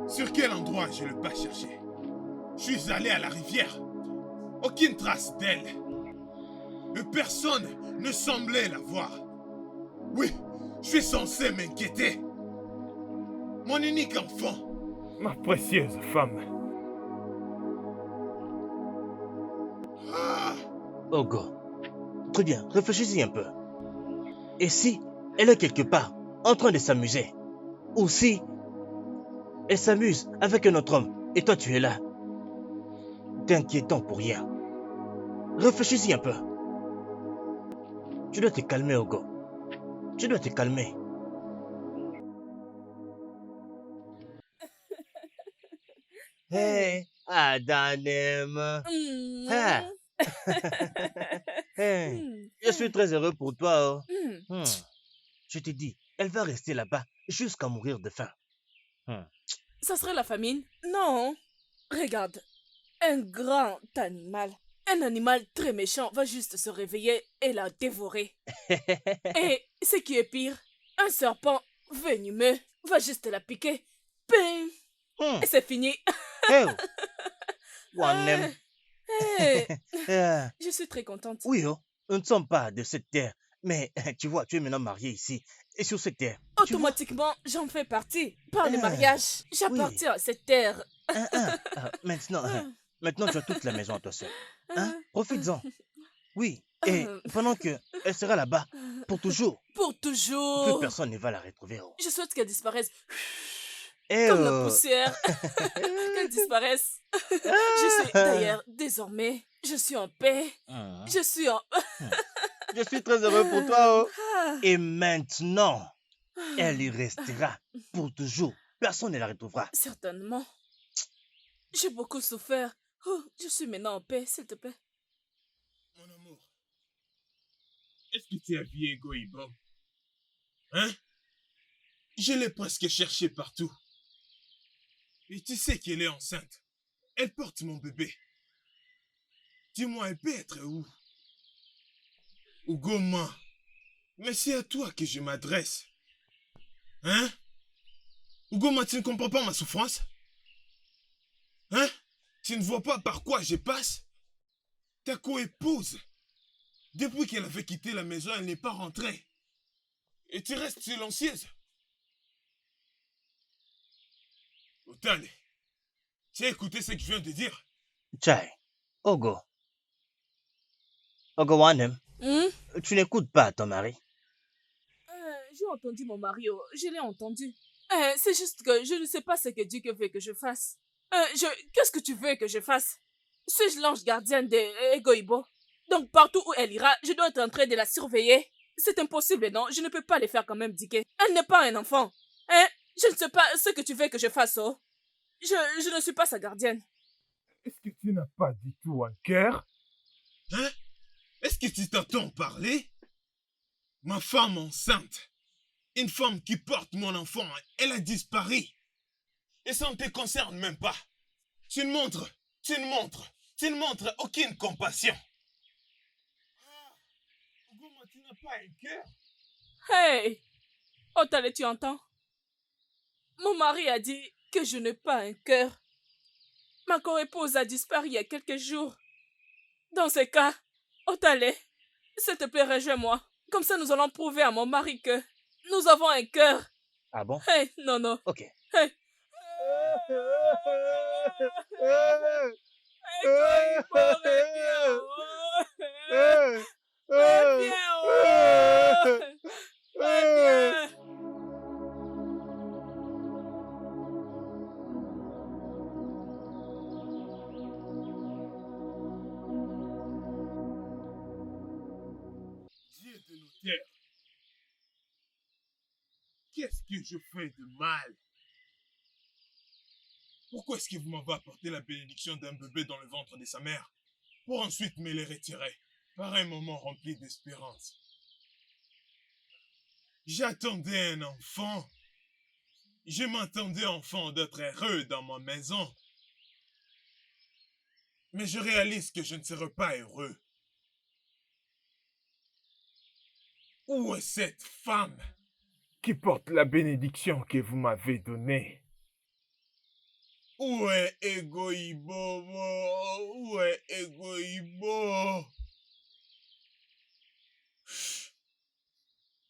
Sur quel endroit je l'ai pas cherché? Je suis allé à la rivière. Aucune trace d'elle. Et personne ne semblait la voir. Oui, je suis censé m'inquiéter. Mon unique enfant. Ma précieuse femme. Ah, Ogo. Très bien, réfléchis-y un peu. Et si elle est quelque part en train de s'amuser? Ou si elle s'amuse avec un autre homme et toi tu es là? T'inquiétant pour rien. Réfléchis-y un peu. Tu dois te calmer, Ogo. Tu dois te calmer. Hey, Adanem. Ah. Hey, je suis très heureux pour toi. Oh. Je te dis, elle va rester là-bas jusqu'à mourir de faim. Ça serait la famine? Non. Regarde, un grand animal. Un animal très méchant va juste se réveiller et la dévorer. Et ce qui est pire, un serpent venimeux va juste la piquer. Bing. Et c'est fini. Hey, Wanem. Hey, Ah, je suis très contente. oui, oh, nous ne sommes pas de cette terre, mais tu vois, tu es maintenant marié ici et sur cette terre. Tu vois, Automatiquement, j'en fais partie. Par le Ah, mariage, j'appartiens à cette terre. maintenant, maintenant, tu as toute la maison à toi seul. Hein? Profites-en. Oui, Et pendant qu'elle sera là-bas, pour toujours, Pour plus toujours. personne ne va la retrouver. Oh. Je souhaite qu'elle disparaisse. Et Comme la poussière. Qu'elle disparaisse. Je suis d'ailleurs, désormais, je suis en paix. Je suis en... Je suis très heureux pour toi. Oh. Ah. Et maintenant, elle y restera pour toujours. Personne ne la retrouvera. Certainement. J'ai beaucoup souffert. Oh, je suis maintenant en paix, s'il te plaît. Mon amour, est-ce que tu as vu Ego Ibo? Hein? Je l'ai presque cherché partout. Et tu sais qu'elle est enceinte. Elle porte mon bébé. Dis-moi, elle peut être où? Ugoma, mais c'est à toi que je m'adresse. Hein? Ugoma, tu ne comprends pas ma souffrance? Hein? Tu ne vois pas par quoi je passe? Ta co-épouse, depuis qu'elle avait quitté la maison, elle n'est pas rentrée. Et tu restes silencieuse. Otale, tu as écouté ce que je viens de dire? Chai, Ogo. Ogo Wanem, Hmm? tu n'écoutes pas ton mari. J'ai entendu mon mari, oh, je l'ai entendu. C'est juste que je ne sais pas ce que Dieu veut que je fasse. Qu'est-ce que tu veux que je fasse? Suis-je l'ange gardien de Egoibo? Donc partout où elle ira, je dois être en train de la surveiller. C'est impossible, non? Je ne peux pas les faire quand même diguer. Elle n'est pas un enfant. Hein? Je ne sais pas ce que tu veux que je fasse, oh. Je ne suis pas sa gardienne. Est-ce que tu n'as pas du tout un cœur? Hein? Est-ce que tu t'entends parler? Ma femme enceinte, une femme qui porte mon enfant, elle a disparu. Et ça ne te concerne même pas. Tu ne montres aucune compassion. Ah, Ugoma, tu n'as pas un cœur? Hey! Otale, tu entends? Mon mari a dit que je n'ai pas un cœur. Ma co-épouse a disparu il y a quelques jours. Dans ce cas, Otale, s'il te plaît, rejoins-moi. Comme ça, nous allons prouver à mon mari que nous avons un cœur. Ah bon? Hey, non. Ok. Hey. Dieu de l'auteur, qu'est-ce que je fais de mal? Pourquoi est-ce que vous m'avez apporté la bénédiction d'un bébé dans le ventre de sa mère pour ensuite me les retirer par un moment rempli d'espérance? J'attendais un enfant. Je m'attendais enfant d'être heureux dans ma maison. Mais je réalise que je ne serai pas heureux. Où est cette femme? Qui porte la bénédiction que vous m'avez donnée? Où est Egoibo? Où est Egoibo?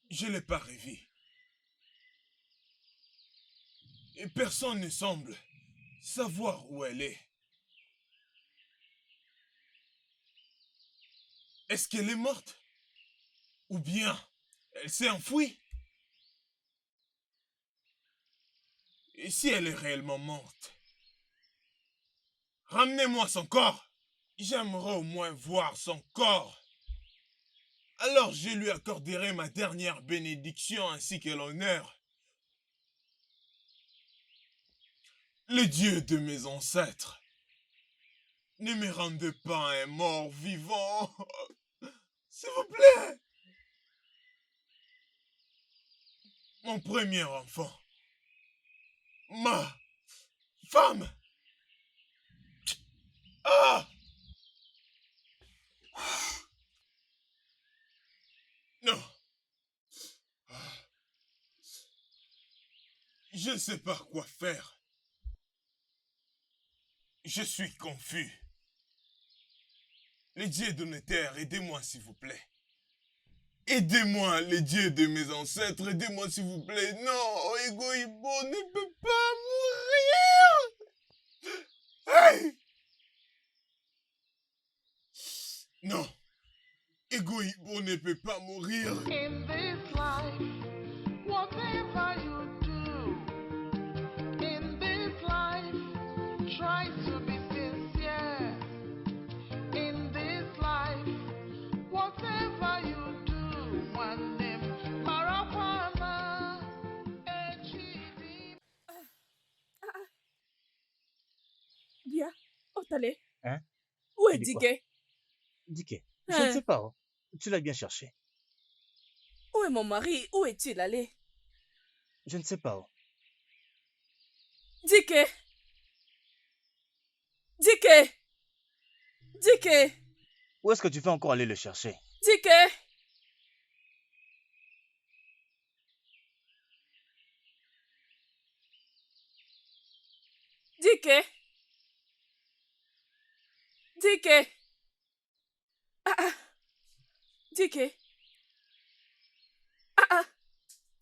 Je ne l'ai pas revu. Et personne ne semble savoir où elle est. Est-ce qu'elle est morte? Ou bien elle s'est enfouie? Et si elle est réellement morte? Ramenez-moi son corps. J'aimerais au moins voir son corps. Alors je lui accorderai ma dernière bénédiction ainsi que l'honneur. Le Dieu de mes ancêtres, ne me rendez pas un mort vivant. S'il vous plaît. Mon premier enfant. Ma femme. Ah! Non. Je ne sais pas quoi faire. Je suis confus. Les dieux de mes terres, aidez-moi s'il vous plaît. Aidez-moi, les dieux de mes ancêtres, aidez-moi s'il vous plaît. Non, Egoibo ne peut pas mourir. Hey! Non. Ego Ibo ne peut pas mourir. In this life, whatever you do, in this life, try to be sincere. In this life, whatever you do, one name, Marapana, Echidi. Bien. Otale. Hein? Où Tu est dis quoi? Dike? Dike, je ne sais pas. Oh. Tu l'as bien cherché. Où est mon mari? Où est-il allé? Je ne sais pas. Oh. Dike! Dike! Dike! Où est-ce que tu fais encore aller le chercher? Dike! Dike! Dike! Dike!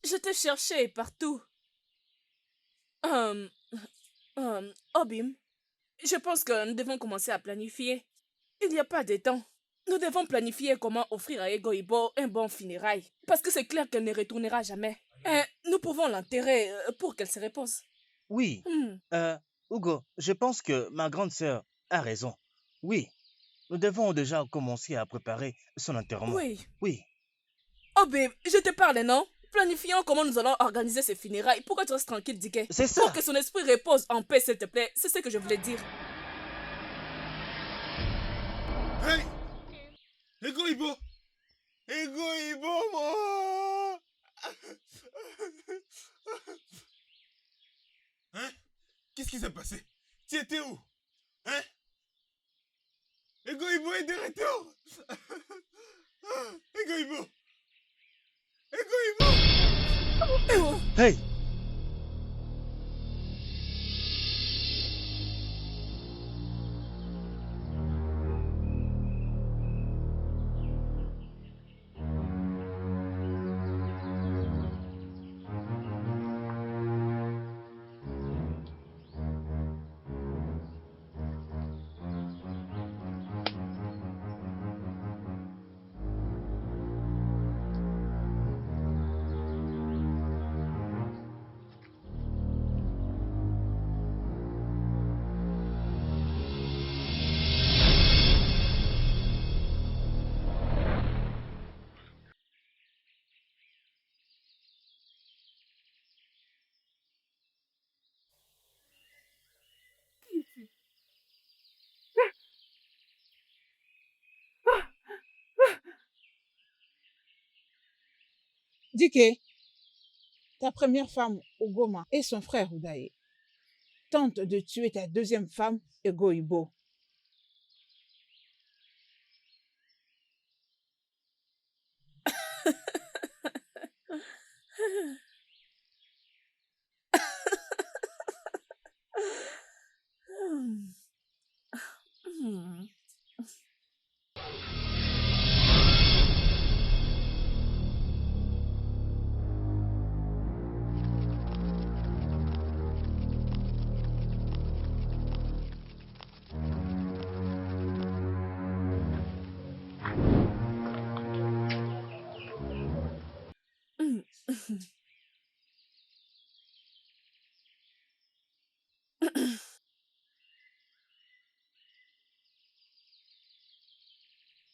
Je t'ai cherché partout. Obim, je pense que nous devons commencer à planifier. Il n'y a pas de temps. Nous devons planifier comment offrir à Ego Ibo un bon funérail. Parce que c'est clair qu'elle ne retournera jamais. Nous pouvons l'enterrer pour qu'elle se repose. Oui. Hugo, je pense que ma grande sœur a raison. Oui. Nous devons déjà commencer à préparer son enterrement. Oui. Oui. Oh babe, je te parle, non? Planifions comment nous allons organiser ces funérailles. Pourquoi tu restes tranquille, Dike? C'est ça. Pour que son esprit repose en paix, s'il te plaît. C'est ce que je voulais dire. Hey! Ego Ibo! Ego Ibo, moi! Hein? Qu'est-ce qui s'est passé? Tu étais où? Hein? Ego Ibo est de retour! Ego Ibo! Ego Ibo! Hey! Dike, ta première femme, Ugoma, et son frère Udaye, tentent de tuer ta deuxième femme, Ego Ibo.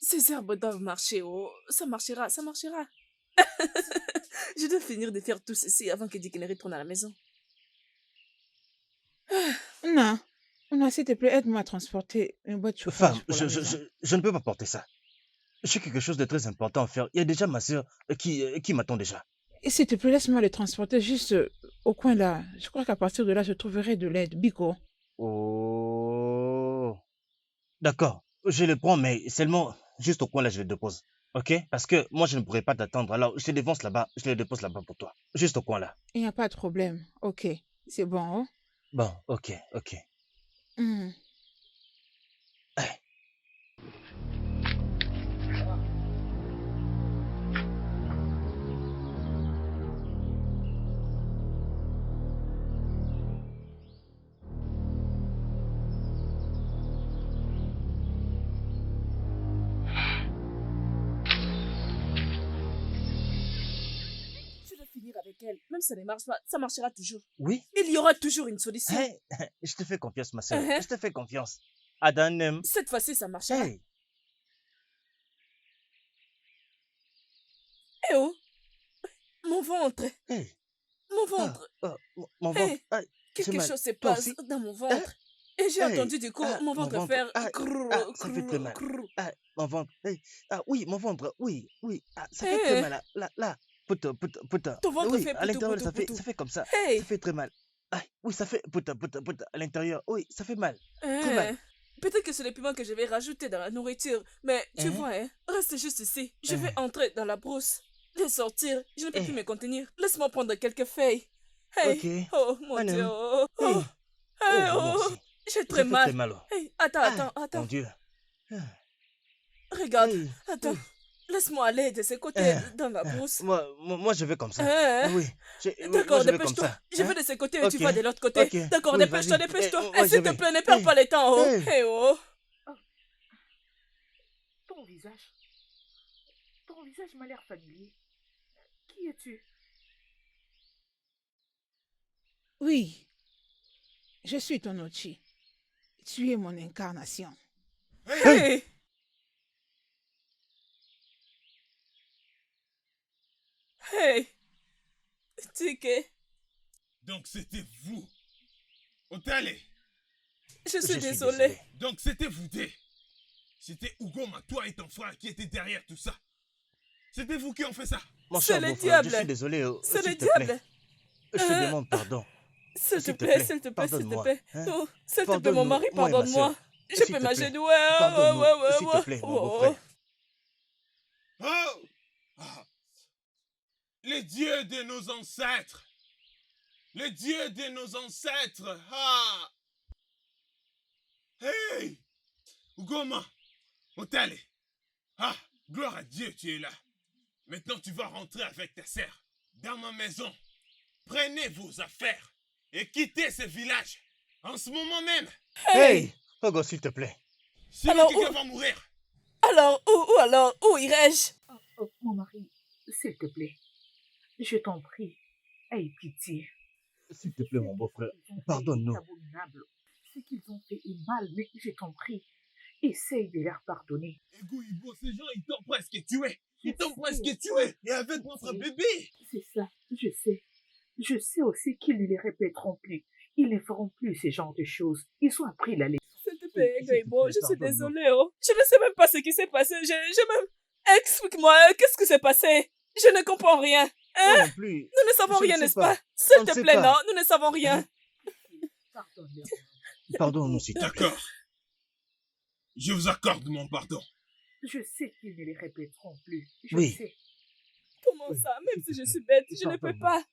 Ces herbes doivent marcher, oh. Ça marchera, ça marchera. Je dois finir de faire tout ceci avant que Dike ne retourne à la maison. Non, non, s'il te plaît, aide-moi à transporter une boîte de chauffage Femme, pour la maison. je ne peux pas porter ça. J'ai quelque chose de très important à faire. Il y a déjà ma sœur qui m'attend déjà. Et s'il te plaît, laisse-moi le transporter juste au coin là. Je crois qu'à partir de là, je trouverai de l'aide. Biko. Oh. D'accord, je le prends, mais seulement juste au coin là, je le dépose. Ok? Parce que moi, je ne pourrais pas t'attendre. Alors, je te défonce là-bas, je le dépose là-bas pour toi. Juste au coin là. Il n'y a pas de problème. Ok, c'est bon. Oh? Bon, ok, ok. Hmm. finir avec elle. Même si ça ne marche pas, ça marchera toujours. Oui. Il y aura toujours une solution. Hey, je te fais confiance, ma soeur. Uh-huh. Je te fais confiance. Adanem. Cette fois-ci, ça marchera. Hey. Eh oh, mon ventre, Hey. mon ventre. Mon Hey, ventre. Ah, c'est quelque mal. chose se Toi passe aussi? dans mon ventre. Et j'ai Hey. entendu du coup mon ventre ventre. faire Ah, crrr, ça fait très mal. crrr. Ah, mon ventre. Hey. Ah, oui, mon ventre. Oui, oui. Ah, ça fait très Hey, mal. Là. Putain. ton ventre Oui, fait à poutou, l'intérieur, poutou, ça poutou. fait comme ça. Hey, Ça fait très mal. Ah, oui, ça fait putain. À l'intérieur. Oui, ça fait mal. Très hein, mal. peut-être que c'est le piment que je vais rajouter dans la nourriture. Mais tu Hein? vois, hein, reste juste ici. Je vais Hein? entrer dans la brousse. Les sortir. Je ne peux plus Eh. me contenir. Laisse-moi prendre quelques feuilles. Hey, Ok. oh mon Dieu. Madame. Oh, Hey. oh, hey, Oh, moi oh, aussi. j'ai Ça très fait très mal. mal. Hey, Ah, attends. mon Dieu. Ah, Regarde, hey. attends. Oui. Laisse-moi aller de ce côté Ah, dans la brousse. Moi, je vais comme ça. Hein? Oui. Moi, D'accord, je vais comme dépêche-toi. ça. Je Hein? vais de ce côté et tu Ok. vas de l'autre côté. Ok. D'accord, Oui, dépêche-toi, vas-y. dépêche-toi. Moi, Et je s'il te vais. plaît, ne perds Hey. pas le temps, oh. Hey. Hey, oh. Oh, ton visage. Ton visage m'a l'air familier. Qui es-tu? Oui, je suis ton Ochi. Tu es mon incarnation. Hey. Hey. Tike, Donc c'était vous. Otale. je suis suis désolée. désolé. Donc c'était vous deux. C'était Ugoma, toi et ton frère qui étaient derrière tout ça. C'était vous qui ont fait ça. Mon C'est cher le beau-frère, je diable. suis désolé. C'est S'il le te plaît. diable. Je te Euh, demande pardon. S'il te S'il te plaît, plaît, s'il te plaît, s'il te pardonne-moi. plaît. Hein? Oh, s'il te plaît, mon mari, Pardonne-nous, moi et ma pardonne-moi. sœur. Je S'il peux te plaît, m'agenouiller. Ouais, pardonne-nous. ouais. S'il te plaît, mon beau-frère. Oh! Ah. Les dieux de nos ancêtres. Les dieux de nos ancêtres. Ah! Hey! Ugoma, Otale. Ah, gloire à Dieu, tu es là. Maintenant, tu vas rentrer avec ta sœur dans ma maison. Prenez vos affaires et quittez ce village en ce moment même. Hey! Ogo, s'il te plaît. Sinon, Alors, quelqu'un va mourir. Alors, où irais-je? Oh, mon mari, s'il te plaît. Je t'en prie. Aie pitié. S'il te plaît, mon beau-frère. Ce qu'ils ont fait Pardonne-nous. est abominable. Ce qu'ils ont fait est mal, mais je t'en prie. Essaye de leur pardonner. Ego, Ibo, ces gens, ils t'ont presque tué. Ils t'ont Je presque sais. tué. Et avec notre bébé. C'est ça, je sais. Je sais aussi qu'ils ne les répéteront plus. Ils ne feront plus ce genre de choses. Ils ont appris la leçon. S'il te plaît, S'il te Goibo, plaît, je suis pardonne-nous. désolée, oh. Je ne sais même pas ce qui s'est passé. Je même... Explique-moi, qu'est-ce qui s'est passé? Je ne comprends rien. Hein? Moi non plus. Nous ne savons Je ne rien, sais n'est-ce pas. pas? S'il On ne te sait plaît, pas. non, nous ne savons rien. Pardonne-leur. Pardonne-nous, s'il te plaît. D'accord. Je vous accorde mon pardon. Je sais qu'ils ne les répéteront plus. Je Oui. sais. Comment ça? Même si je suis bête, je ne peux Pardonne-moi. pas.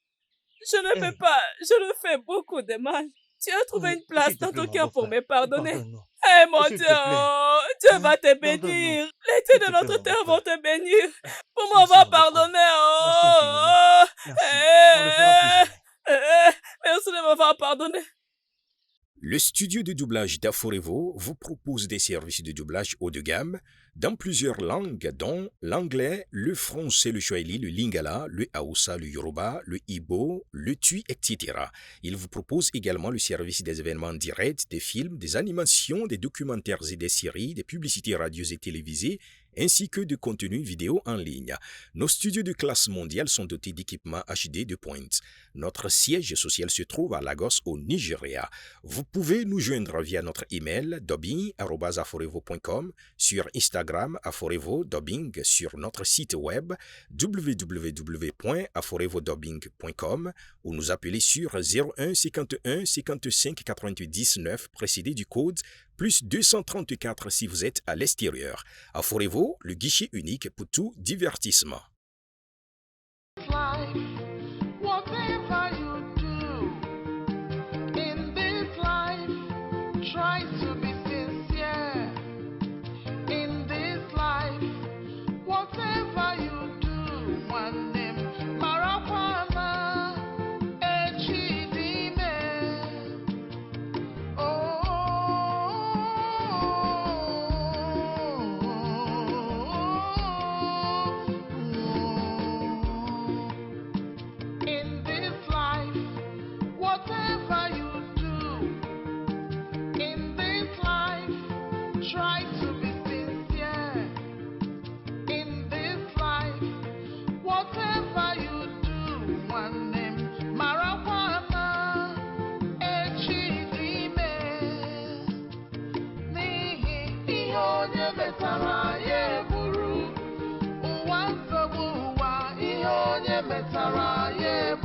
Je ne peux Eh. pas. Je le fais beaucoup de mal. Tu as trouvé Oui, une place s'il te dans plaît, ton mon cœur pour beau-frère. me pardonner. Pardonne-nous. Eh mon S'il te Dieu, plaît. oh, Dieu va te Pardonne-nous. bénir. Les S'il dieux te de plaît, notre mon terre beau-frère. vont te bénir pour Merci, m'avoir mon beau-frère. pardonné. Merci infiniment. Oh, Merci. On le fera plus jamais. merci de m'avoir pardonné. Le studio de doublage d'Aforevo vous propose des services de doublage haut de gamme dans plusieurs langues, dont l'anglais, le français, le swahili, le lingala, le haoussa, le yoruba, le ibo, le tui, etc. Il vous propose également le service des événements directs, des films, des animations, des documentaires et des séries, des publicités radios et télévisées, ainsi que de contenus vidéo en ligne. Nos studios de classe mondiale sont dotés d'équipements HD de pointe. Notre siège social se trouve à Lagos, au Nigeria. Vous pouvez nous joindre via notre email dubbing@aforevo.com, sur Instagram Aforevo Dubbing, sur notre site web www.aforevodubbing.com ou nous appeler sur 01 51 55 99 précédé du code plus 234 si vous êtes à l'extérieur. Aforevo, le guichet unique pour tout divertissement. Life, whatever you do in this life, try to be sincere. In this life, whatever you do, one name Marapana Echidime. Oh, metara ya